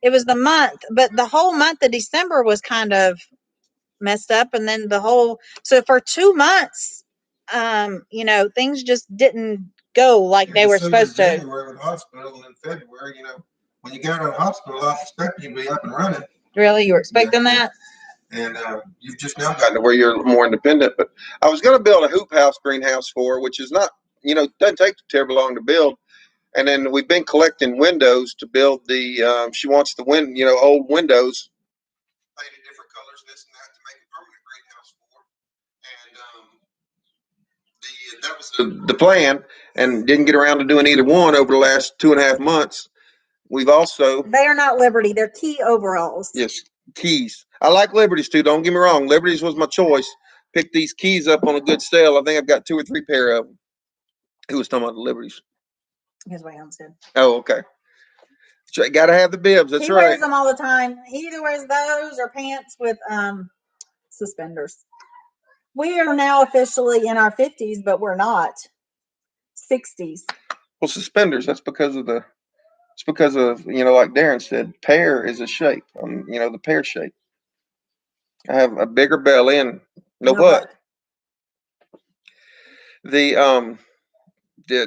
it was the month, but the whole month of December was kind of messed up. And then so for 2 months, things just didn't go like they were supposed to. January with the hospital, and in February, when you got out of the hospital, I was expecting you to be up and running. Really? You were expecting that? And you've just now gotten to where you're more independent. But I was going to build a hoop house greenhouse for her, which is not, doesn't take terribly long to build. And then we've been collecting windows to build she wants the old windows painted different colors, this and that, to make a permanent greenhouse for her. And that was the plan, and didn't get around to doing either one over the last 2.5 months. We've also. They are not Liberty. They're Key overalls. Yes, Keys. I like Liberties too. Don't get me wrong. Liberties was my choice. Picked these Keys up on a good sale. I think I've got 2 or 3 pair of them. Who was talking about the Liberties? Here's what Homestead. Oh, okay. Got to have the bibs. That's right. He wears them all the time. He either wears those or pants with suspenders. We are now officially in our 50s, but we're not 60s. Well, suspenders. That's because of like Darren said, pear is a shape. The pear shape. I have a bigger belly and no butt. The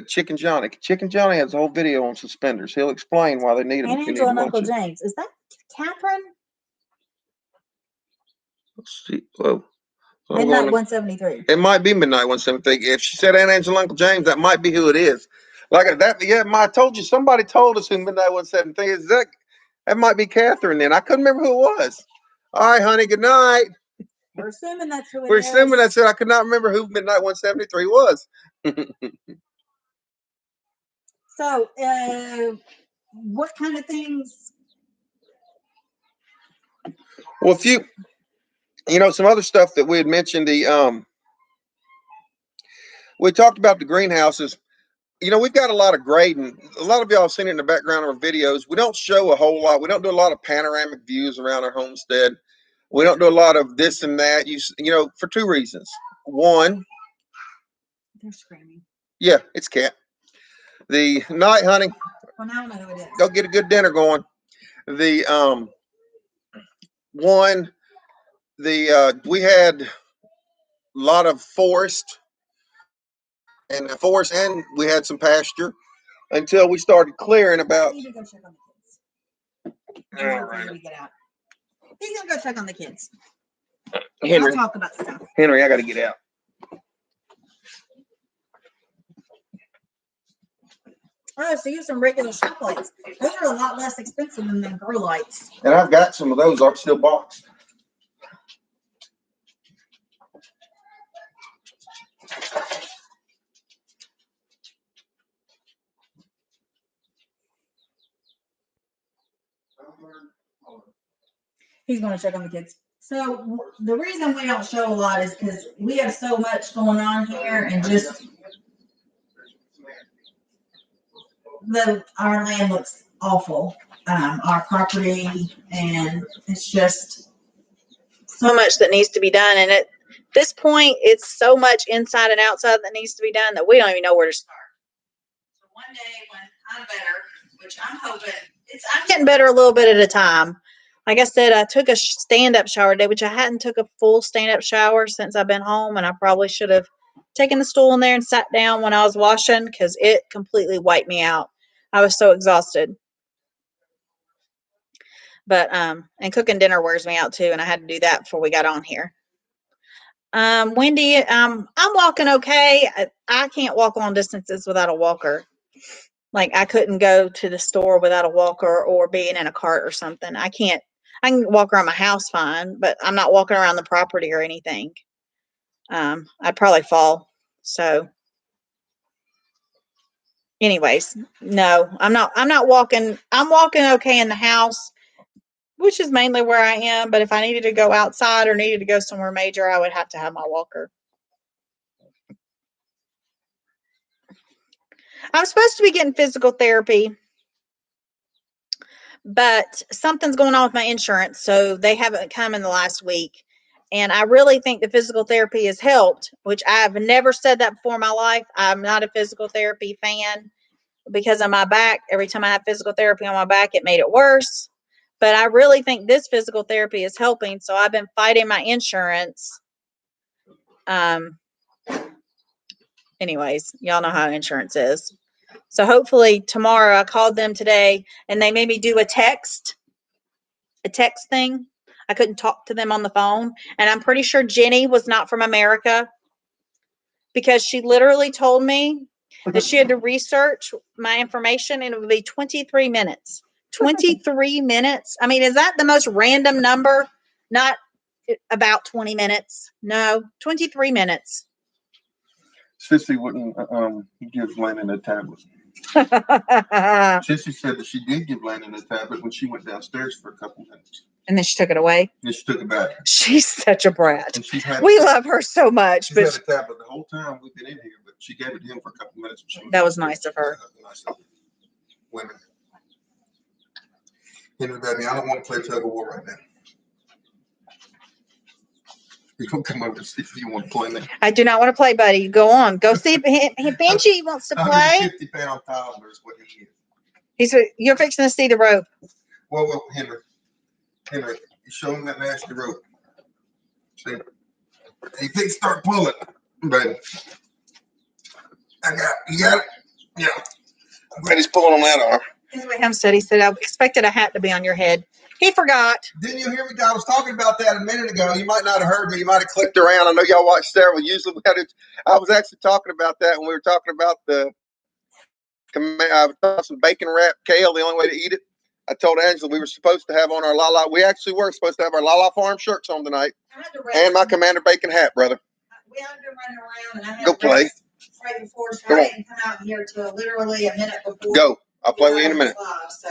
Chicken Johnny. Chicken Johnny has a whole video on suspenders. He'll explain why they need them. And Angel and Uncle James. Is that Catherine? Let's see. Whoa. So Midnight 173. It might be Midnight 173. If she said Aunt Angela, Uncle James, that might be who it is. Like that. Yeah, I told you. Somebody told us who Midnight 173 is. That might be Catherine. Then I couldn't remember who it was. All right, honey. Good night. We're assuming that's who it is. We're assuming that's it. I could not remember who Midnight 173 was. So, what kind of things? Well, if some other stuff that we had mentioned, we talked about the greenhouses. We've got a lot of grading. A lot of y'all have seen it in the background of our videos. We don't show a whole lot. We don't do a lot of panoramic views around our homestead. We don't do a lot of this and that. For two reasons. One, They're screaming. yeah, it's cat. The night hunting. Well, now I know who it is. Go get a good dinner going. We had a lot of forest and we had some pasture until we started clearing about. I need to go check on the kids. All right. We get out. He's gonna go check on the kids. Henry, I'll talk about stuff. I got to get out. Oh, so use some regular shop lights. Those are a lot less expensive than them grow lights. And I've got some of those are still boxed. He's going to check on the kids. So the reason we don't show a lot is because we have so much going on here, and just our land looks awful. Our property, and it's just So much that needs to be done, and at this point, it's so much inside and outside that needs to be done that we don't even know where to start. So one day when I'm better, which I'm hoping, I'm getting better a little bit at a time. Like I said, I took a stand-up shower today, which I hadn't took a full stand-up shower since I've been home, and I probably should have taken the stool in there and sat down when I was washing because it completely wiped me out. I was so exhausted. But and cooking dinner wears me out too, and I had to do that before we got on here. Wendy, I'm walking okay. I can't walk long distances without a walker. Like I couldn't go to the store without a walker or being in a cart or something. I can walk around my house fine, but I'm not walking around the property or anything. I'd probably fall. So anyways, no, I'm not walking. I'm walking okay in the house, which is mainly where I am. But if I needed to go outside or needed to go somewhere major, I would have to have my walker. I'm supposed to be getting physical therapy, but something's going on with my insurance, so they haven't come in the last week. And I really think the physical therapy has helped, which I've never said that before in my life. I'm not a physical therapy fan because of my back. Every time I have physical therapy on my back, it made it worse. But I really think this physical therapy is helping, so I've been fighting my insurance. Anyways, y'all know how insurance is. So hopefully tomorrow, I called them today and they made me do a text thing. I couldn't talk to them on the phone. And I'm pretty sure Jenny was not from America because she literally told me that she had to research my information and it would be 23 minutes. 23 minutes. I mean, is that the most random number? Not about 20 minutes. No, 23 minutes. Sissy wouldn't give Landon a tablet. Sissy said that she did give Landon a tablet when she went downstairs for a couple minutes. And then she took it away. Then she took it back. She's such a brat. And we love her so much. She's but had a tablet the whole time we've been in here, but she gave it to him for a couple minutes. That was nice of her. Nice of women. Henry, baby, I don't want to play tug of war right now. You don't come over to see if you want to play now. I do not want to play, buddy. Go on. Go see if Benji wants to play. 150-pound toddler is what he is. You're fixing to see the rope. Whoa, Henry, you show him that nasty rope. See, he thinks start pulling, baby. You got it? Yeah. I'm glad he's pulling on that arm. Anyway, Hempstead, he said, I expected a hat to be on your head. He forgot. Didn't you hear me? I was talking about that a minute ago. You might not have heard me. You might have clicked around. I know y'all watch several. Usually, I was actually talking about that when we were talking about some bacon wrapped kale. The only way to eat it. I told Angela we were supposed to have on our Lala. We actually were supposed to have our Lala Farm shirts on tonight, and my Commander Bacon hat, brother. We had been running around, and I had go play right before, so I didn't come out here till literally a minute before. Go. I'll play with you in a minute. So.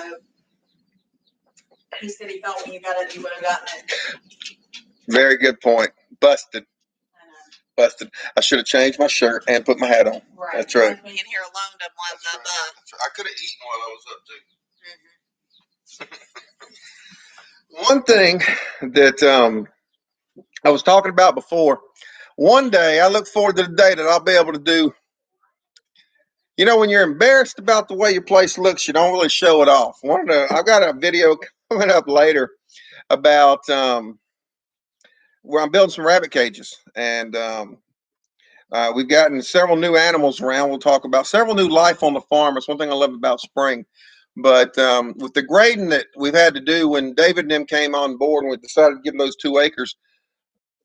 he said he thought when you got it, you would have gotten it. Very good point. Busted. I know. Busted. I should have changed my shirt and put my hat on. Right. That's right. Being here alone doesn't line That's up. right. That's right. I could have eaten while I was up too. One thing that I was talking about before, one day I look forward to the day that I'll be able to do, you know, when you're embarrassed about the way your place looks, you don't really show it off. I've got a video coming up later about where I'm building some rabbit cages, and we've gotten several new animals around. We'll talk about several new life on the farm. It's one thing I love about spring. But with the grading that we've had to do when David and them came on board and we decided to give them those 2 acres,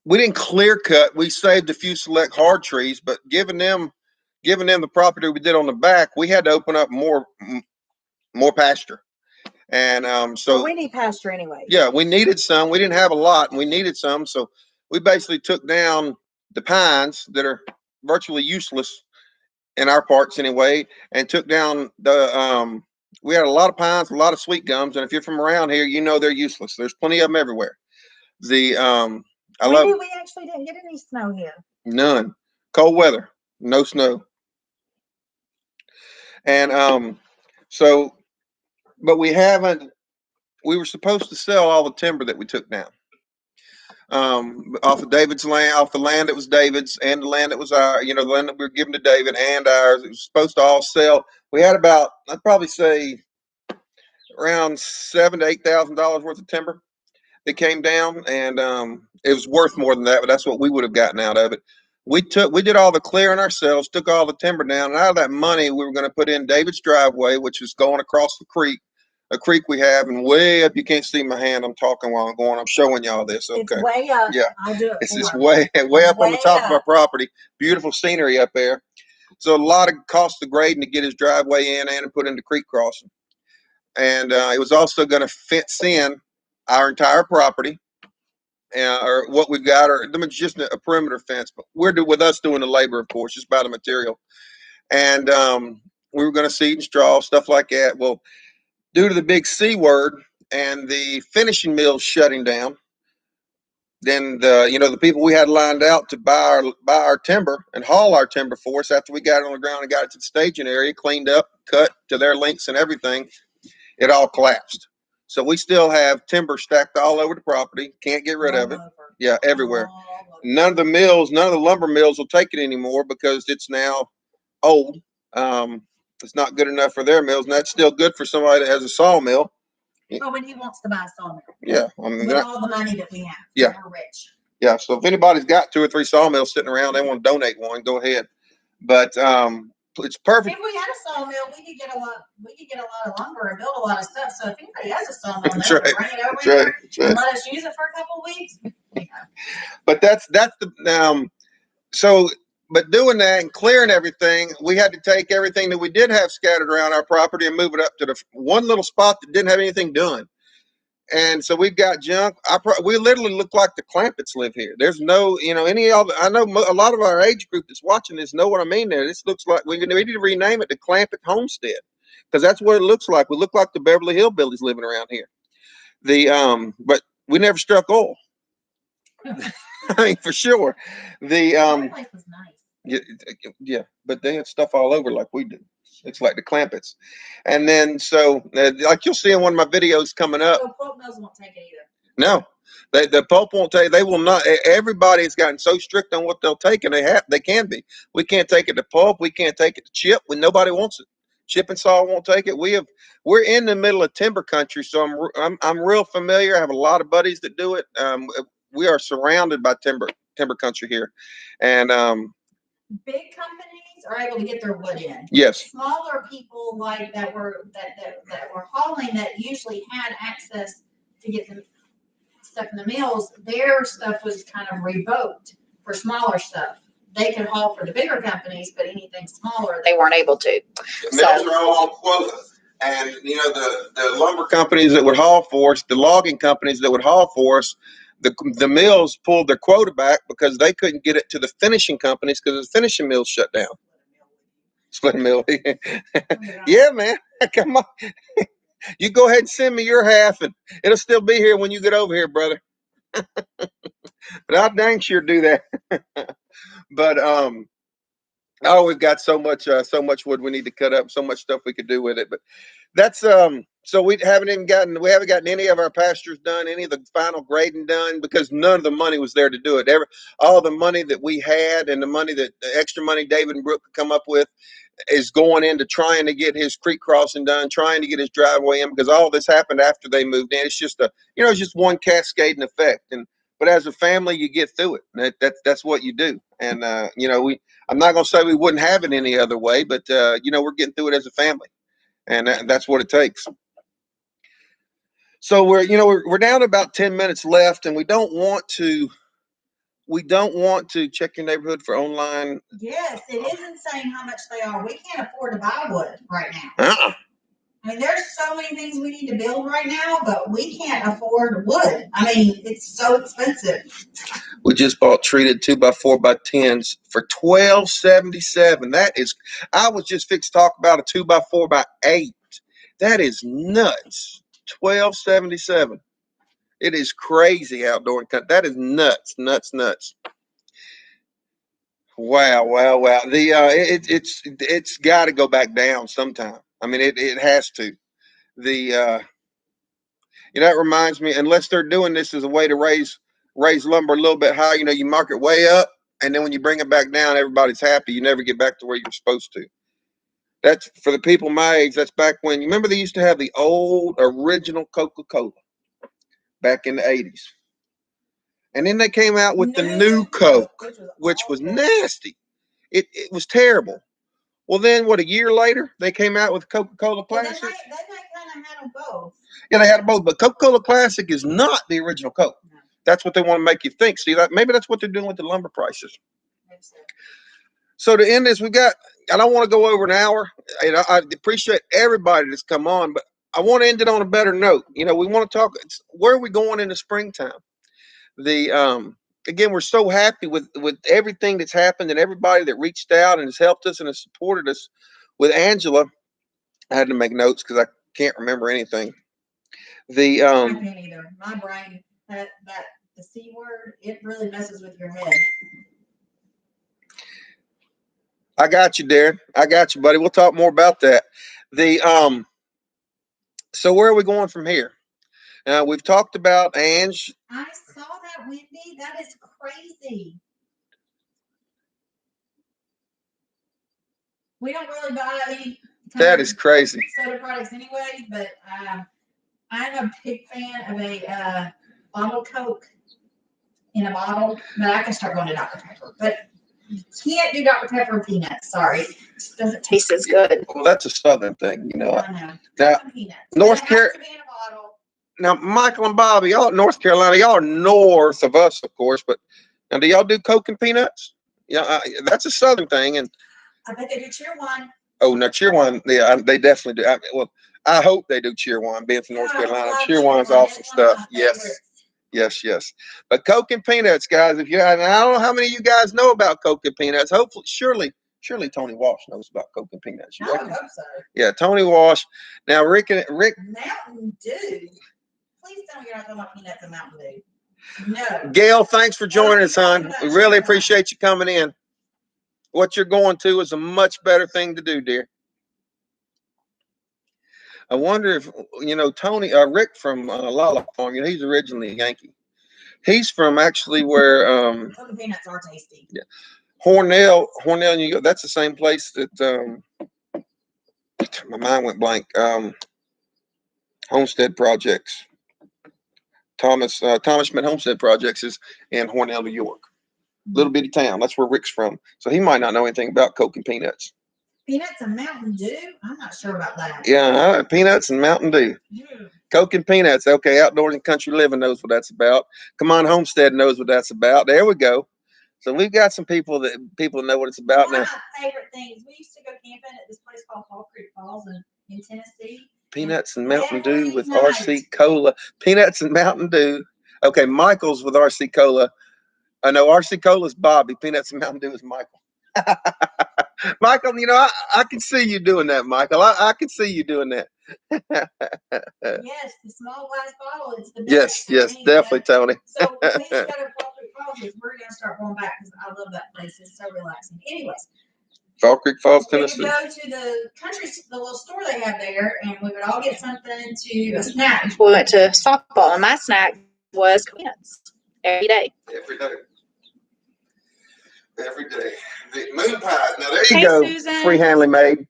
we didn't clear cut. We saved a few select hard trees, but giving them the property we did on the back, we had to open up more pasture. And so Well, we need pasture anyway. yeah, we needed some. We didn't have a lot, and we needed some. So we basically took down the pines that are virtually useless in our parts anyway, and took down the we had a lot of pines, a lot of sweet gums, and if you're from around here, you know they're useless. There's plenty of them everywhere. The We actually didn't get any snow here. none. Cold weather, no snow. And so but we haven't, we were supposed to sell all the timber that we took down. Off of David's land, off the land that was David's and the land that was our, you know, the land that we were given to David and ours. It was supposed to all sell. We had about, I'd probably say around $7,000 to $8,000 worth of timber that came down, and it was worth more than that, but that's what we would have gotten out of it. We did all the clearing ourselves, took all the timber down, and out of that money, we were going to put in David's driveway, which is going across the creek, a creek we have, and way up. You can't see my hand. I'm talking while I'm going. I'm showing y'all this. Okay. It's way up. Yeah. I'll do it. It's for just him. way up on the Way top of our up. property. Beautiful scenery up there. So a lot of cost of grading to get his driveway in and put in the creek crossing. And it was also going to fence in our entire property, or what we've got, or just a perimeter fence. But with us doing the labor, of course, just by the material. And we were going to seed and straw, stuff like that. Well, due to the big C word and the finishing mills shutting down, then the people we had lined out to buy our timber and haul our timber for us after we got it on the ground and got it to the staging area, cleaned up, cut to their lengths and everything, it all collapsed. So we still have timber stacked all over the property. Can't get rid of it. All over. Yeah, everywhere. All over. None of the lumber mills will take it anymore because it's now old. It's not good enough for their mills, and that's still good for somebody that has a sawmill. Oh, when he wants to buy a sawmill. Yeah, I mean, With all the money that we have. Yeah. We're rich. yeah. So if anybody's got 2 or 3 sawmills sitting around, they want to donate one, go ahead. But it's perfect. If we had a sawmill, we could get a lot of lumber and build a lot of stuff. So if anybody has a sawmill, That's they'll right. bring it over That's here right. That's right. and let us use it for a couple of weeks. But that's the but doing that and clearing everything, we had to take everything that we did have scattered around our property and move it up to the one little spot that didn't have anything done. And so we've got junk. We literally look like the Clampetts live here. There's no, I know a lot of our age group that's watching this know what I mean there. This looks like we need to rename it the Clampett Homestead, because that's what it looks like. We look like the Beverly Hillbillies living around here. But we never struck oil. I mean, for sure. That place was nice. Yeah, but they have stuff all over like we do. It's like the Clampetts. And then like you'll see in one of my videos coming up. So Pulp Mills won't take it either. No, the Pulp won't take. They will not. Everybody's gotten so strict on what they'll take, and they can be. We can't take it to Pulp. We can't take it to Chip when nobody wants it. Chip and Saw won't take it. We're in the middle of timber country, so I'm real familiar. I have a lot of buddies that do it. We are surrounded by timber country here, and big companies are able to get their wood in. yes, Smaller people like that were hauling, that usually had access to get the stuff in the mills, their stuff was kind of revoked for smaller stuff. They could haul for the bigger companies, but anything smaller, they weren't able to. the mills are all on quota. And the lumber companies that would haul for us, the logging companies that would haul for us, the mills pulled their quota back because they couldn't get it to the finishing companies because the finishing mills shut down. Split mill. Yeah, man. Come on. You go ahead and send me your half, and it'll still be here when you get over here, brother. But I'll dang sure do that. But oh, we've got so much wood we need to cut up, so much stuff we could do with it. But that's so we haven't gotten any of our pastures done, any of the final grading done, because none of the money was there to do it. All the money that we had and the extra money David and Brooke could come up with is going into trying to get his creek crossing done, trying to get his driveway in, because all this happened after they moved in. It's just it's just one cascading effect. But as a family, you get through it. That's what you do. And I'm not going to say we wouldn't have it any other way, but we're getting through it as a family, and that's what it takes. So we're down to about 10 minutes left, and we don't want to check your neighborhood for online. Yes, it is insane how much they are. We can't afford to buy wood right now. I mean, there's so many things we need to build right now, but we can't afford wood. I mean, it's so expensive. We just bought treated 2x4x10s for $12.77. That is, I was just fixed to talk about a 2x4x8. That is nuts. $12.77. It is crazy outdoor and that is nuts. Wow. It's got to go back down sometime. I mean, it has to. It reminds me, unless they're doing this as a way to raise lumber a little bit higher, you mark it way up, and then when you bring it back down, everybody's happy. You never get back to where you're supposed to. That's for the people my age. That's back when, you remember they used to have the old original Coca-Cola back in the 80s. And then they came out with the new Coke, which was nasty. It was terrible. Well, then a year later, they came out with Coca-Cola Classic. Then they kind of had them both. Yeah, they had them both, but Coca-Cola Classic is not the original Coke. No. That's what they want to make you think. See, maybe that's what they're doing with the lumber prices. So to end this, I don't want to go over an hour. And I appreciate everybody that's come on, but I want to end it on a better note. We want to talk, where are we going in the springtime? Again, we're so happy with everything that's happened and everybody that reached out and has helped us and has supported us. With Angela, I had to make notes because I can't remember anything. I can't either. My brain, the C word, it really messes with your head. I got you, Darren. I got you, buddy. We'll talk more about that. So where are we going from here? We've talked about Ange. I saw that, Wendy. That is crazy. We don't really buy any. That is crazy. Soda products anyway, but I'm a big fan of a bottle Coke in a bottle. But I can start going to Dr. Pepper. But you can't do Dr. Pepper and peanuts. Sorry. It just doesn't taste as good. Well, that's a Southern thing, I know. Now, North Carolina. Now, Michael and Bobby, y'all North Carolina, y'all are north of us, of course, but now do y'all do Coke and peanuts? Yeah, that's a Southern thing. And I bet they do Cheerwine. Oh, no, Cheerwine, yeah, they definitely do. I hope they do Cheerwine, being from North Carolina. Cheerwine's awesome stuff. Yes. But Coke and peanuts, guys, I don't know how many of you guys know about Coke and peanuts. Hopefully, surely Tony Walsh knows about Coke and peanuts. I hope so. Yeah, Tony Walsh. Now, Rick. Mountain Dew. Please tell me you're not talking about peanuts and Mountain Dew. No. Gail, thanks for joining us, hon. We really appreciate you coming in. What you're going to is a much better thing to do, dear. I wonder if, Tony, Rick from Lala Farm, he's originally a Yankee. He's from actually where. Coke and peanuts are tasty. Yeah. Hornell, New York. That's the same place that, my mind went blank. Homestead Projects. Thomas Schmidt Homestead Projects is in Hornell, New York. Little bitty town. That's where Rick's from. So he might not know anything about Coke and peanuts. Peanuts and Mountain Dew? I'm not sure about that. Yeah, peanuts and Mountain Dew. Coke and peanuts. Okay, Outdoors and Country Living knows what that's about. Come On Homestead knows what that's about. There we go. So we've got some people that know what it's about now. One of my favorite things. We used to go camping at this place called Hall Creek Falls in Tennessee. Peanuts and Mountain Dew with RC Cola. Peanuts and Mountain Dew. Okay, Michael's with RC Cola. I know RC Cola is Bobby. Peanuts and Mountain Dew is Michael. Michael, you know, I can see you doing that, Michael. I can see you doing that. Yes, the small glass bottle. It's the Yes, best. yes, Anyway, definitely, Tony. so please go to Fall Creek Falls. We're gonna start going back because I love that place. It's so relaxing. Anyways, Fall Creek Falls, we would Tennessee. go to the the little store they have there, and we would all get something to a snack. We went to softball, and my snack was peanuts every day. Every day. Every day. The moon pie. Now there you Hey, go. Susan. Free handly made.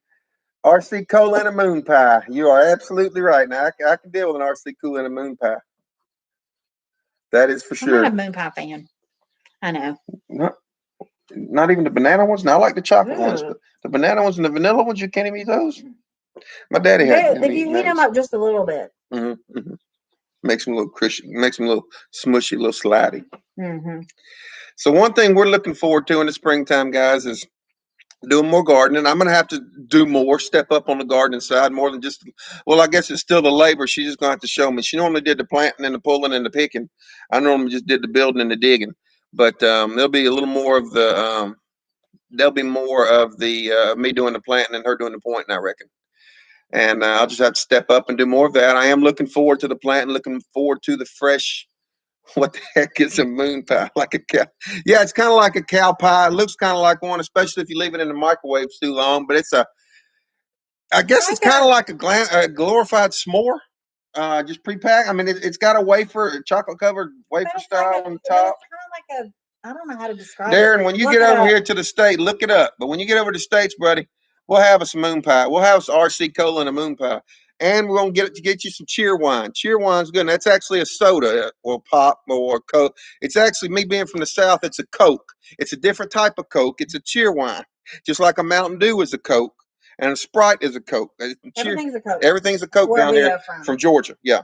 RC Cola and a moon pie. You are absolutely right. Now I can deal with an RC Cola and a moon pie. That is for I'm not a sure. moon pie fan. I know. Not even the banana ones. Now I like the chocolate ones, Ugh. but the banana ones and the vanilla ones, you can't even eat those. My daddy had If you heat them up just a little bit. Mm-hmm. Makes them a little cushy, makes them a little smushy, a little slidey. Mm-hmm. So one thing we're looking forward to in the springtime, guys, is doing more gardening. I'm gonna have to do more, step up on the gardening side more than just. Well, I guess it's still the labor. She's just gonna have to show me. She normally did the planting and the pulling and the picking. I normally just did the building and the digging. But there'll be a little more of the. There'll be more of the me doing the planting and her doing the pointing, I reckon. And I'll just have to step up and do more of that. I am looking forward to the planting, looking forward to the fresh. What the heck is a moon pie? Like a cow? Yeah, it's kind of like a cow pie. It looks kind of like one, especially if you leave it in the microwave too long. But I guess it's kind of like a glorified s'more, just pre-packed. I mean, it's got a wafer, chocolate covered wafer style on top. Kind of like a. I don't know how to describe Darren, it. when you Look get it over up. here to the state, look it up. But when you get over to the States, buddy, we'll have us a moon pie. We'll have us RC Cola and a moon pie. And we're going to get you some cheer wine. Cheer wine's good. And that's actually a soda or pop or a Coke. It's actually, me being from the South, it's a Coke. It's a different type of Coke. It's a cheer wine. Just like a Mountain Dew is a Coke and a Sprite is a Coke. Everything's a Coke. Everything's a Coke Where down we here are from Georgia. Yeah.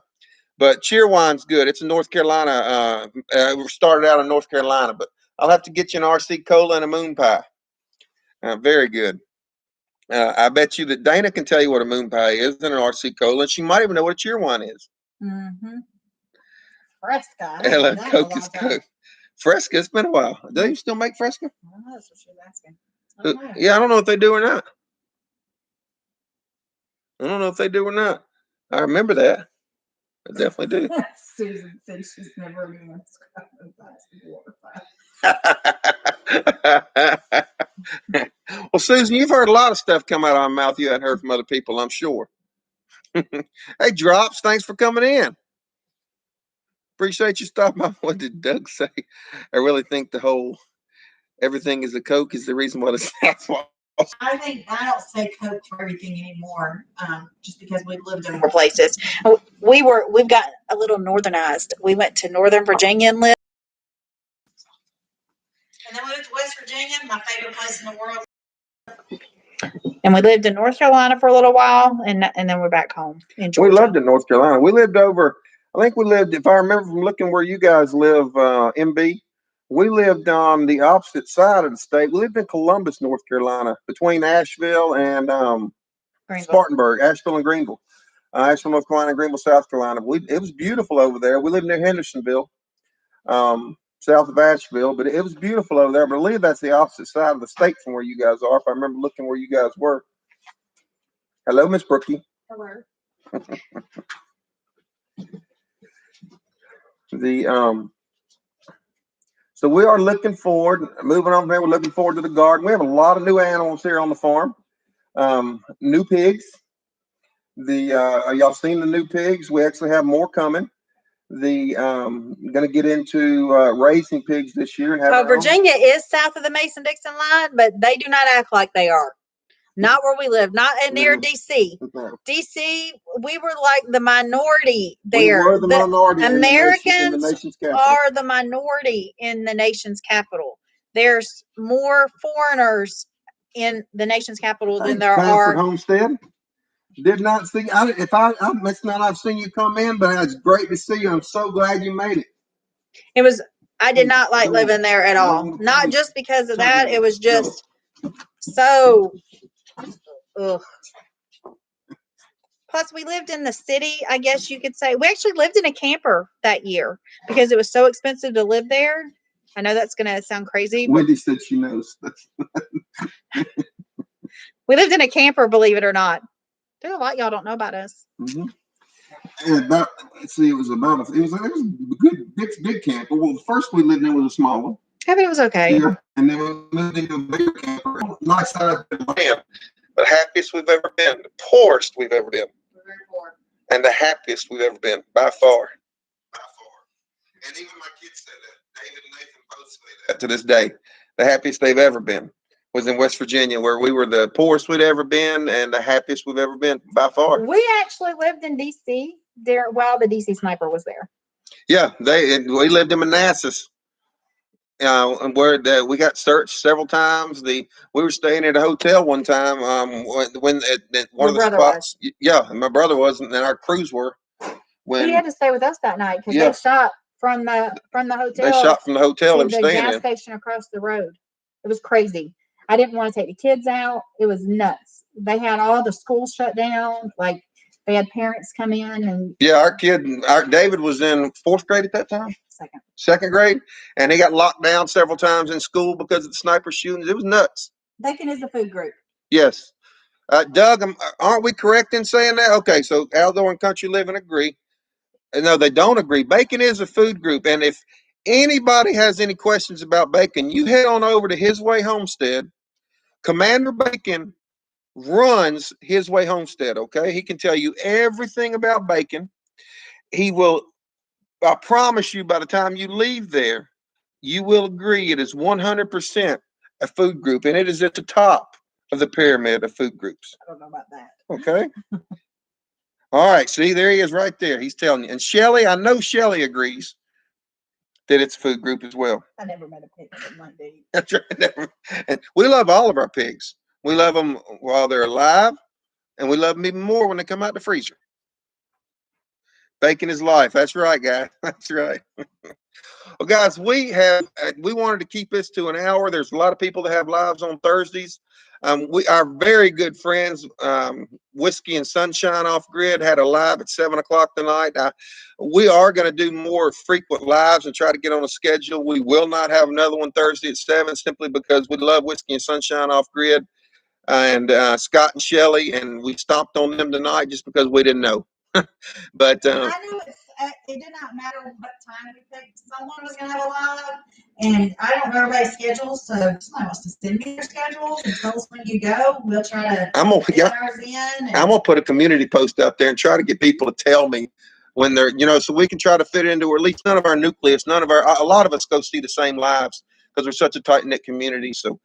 But cheer wine's good. It's in North Carolina. We started out in North Carolina, but I'll have to get you an RC Cola and a moon pie. Very good. I bet you that Dana can tell you what a moon pie is and an RC Cola, and she might even know what a cheer wine is. Mm-hmm. Fresca. Hello, Coke is Coke. Fresca, it's been a while. Do you still make Fresca? That's what she was asking. Yeah, I don't know if they do or not. I don't know if they do or not. I remember that. I definitely do. Susan said she's never even Well, Susan, you've heard a lot of stuff come out of my mouth you hadn't heard from other people, I'm sure. Hey, Drops, thanks for coming in. Appreciate you stopping by. What did Doug say? I really think the whole everything is a Coke is the reason why the South lost. I think I don't say Coke for everything anymore, just because we've lived in More more. places. We've got a little northernized. We went to Northern Virginia and lived. And then we went to West Virginia, my favorite place in the world. And we lived in North Carolina for a little while, and then we're back home in Georgia. We loved it in North Carolina. We lived over, I think we lived, if I remember from looking where you guys live, MB, we lived on the opposite side of the state. We lived in Columbus, North Carolina, between Asheville and Spartanburg, Asheville and Greenville. Asheville, North Carolina, and Greenville, South Carolina. It was beautiful over there. We lived near Hendersonville, south of Asheville, but it was beautiful over there. But I believe that's the opposite side of the state from where you guys are, if I remember looking where you guys were. Hello, Miss Brookie. Hello. So we are looking forward, moving on there, we're looking forward to the garden. We have a lot of new animals here on the farm. New pigs. Y'all seen the new pigs? We actually have more coming. Gonna get into raising pigs this year and have Virginia is south of the Mason-Dixon line, but they do not act like they are. Not where we live, not near DC. DC, we were like the minority there. We were the minority. Americans in the nation's capital. are the minority in the nation's capital. There's more foreigners in the nation's capital than there are. Homestead. Did not see. I must not have seen you come in, but it's great to see you. I'm so glad you made it. It was. I did not like living there at all. Not just because of that. It was just so. Ugh. Plus, we lived in the city, I guess you could say. We actually lived in a camper that year because it was so expensive to live there. I know that's going to sound crazy. Wendy said she knows. We lived in a camper, believe it or not. There's a lot y'all don't know about us. Mm-hmm. And about, see, it was a good big camper. Well, first we lived in was a small one. I mean, it was okay. Yeah, and then we moved into a bigger camper, nice size land. The happiest we've ever been, the poorest we've ever been, and the happiest we've ever been by far. By far. And even my kids say that. David and Nathan both say that to this day. The happiest they've ever been was in West Virginia, where we were the poorest we'd ever been and the happiest we've ever been by far. We actually lived in DC there while the DC sniper was there. Yeah, we lived in Manassas. And where we got searched several times. We were staying at a hotel one time. When at one of the spots, yeah, and my brother wasn't, and our crews were. He had to stay with us that night because they shot from the hotel. They shot from the hotel and the gas station across the road. It was crazy. I didn't want to take the kids out. It was nuts. They had all the schools shut down. Like they had parents come in and. Yeah, our David was in 4th grade at that time. Second grade, and he got locked down several times in school because of the sniper shootings. It was nuts. Bacon is a food group. Yes. Doug, aren't we correct in saying that? Okay, so Aldo and Country Living agree. No, they don't agree. Bacon is a food group, and if anybody has any questions about bacon, you head on over to His Way Homestead. Commander Bacon runs His Way Homestead, okay? He can tell you everything about bacon. He will, I promise you, by the time you leave there, you will agree it is 100% a food group, and it is at the top of the pyramid of food groups. I don't know about that. Okay. All right. See, there he is right there. He's telling you. And Shelly, I know Shelly agrees that it's a food group as well. I never met a pig that might be. That's right. And we love all of our pigs. We love them while they're alive, and we love them even more when they come out the freezer. Bacon is life. That's right, guys. That's right. Well, guys, we wanted to keep this to an hour. There's a lot of people that have lives on Thursdays. Our very good friends, Whiskey and Sunshine Off Grid, had a live at 7 o'clock tonight. We are going to do more frequent lives and try to get on a schedule. We will not have another one Thursday at 7 simply because we love Whiskey and Sunshine Off Grid and Scott and Shelly, and we stopped on them tonight just because we didn't know. But I knew it did not matter what time we picked. Someone was going to have a live, and I don't know everybody's schedule, so if somebody wants to send me their schedules and tell us when you go, we'll try to get ours in. I'm going to put a community post out there and try to get people to tell me when they're, so we can try to fit into, or at least none of our nucleus, a lot of us go see the same lives because we're such a tight-knit community. So,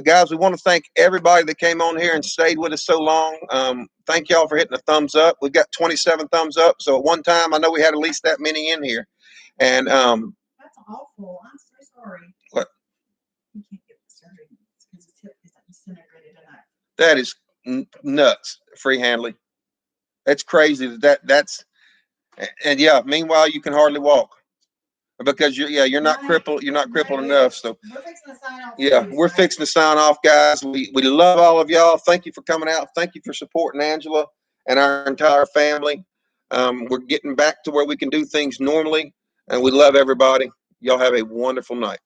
guys, we want to thank everybody that came on here and stayed with us so long. Thank y'all for hitting the thumbs up. We've got 27 thumbs up. So at one time, I know we had at least that many in here. And that's awful. I'm so sorry. What? You can't get the surgery because his hip is disintegrated tonight. That is nuts, Free Handley. That's crazy. That's and yeah. Meanwhile, you can hardly walk because you're not crippled. You're not crippled enough. So we're fixing to sign off. Yeah, we're fixing to sign off, guys. We love all of y'all. Thank you for coming out. Thank you for supporting Angela and our entire family. We're getting back to where we can do things normally, and we love everybody. Y'all have a wonderful night.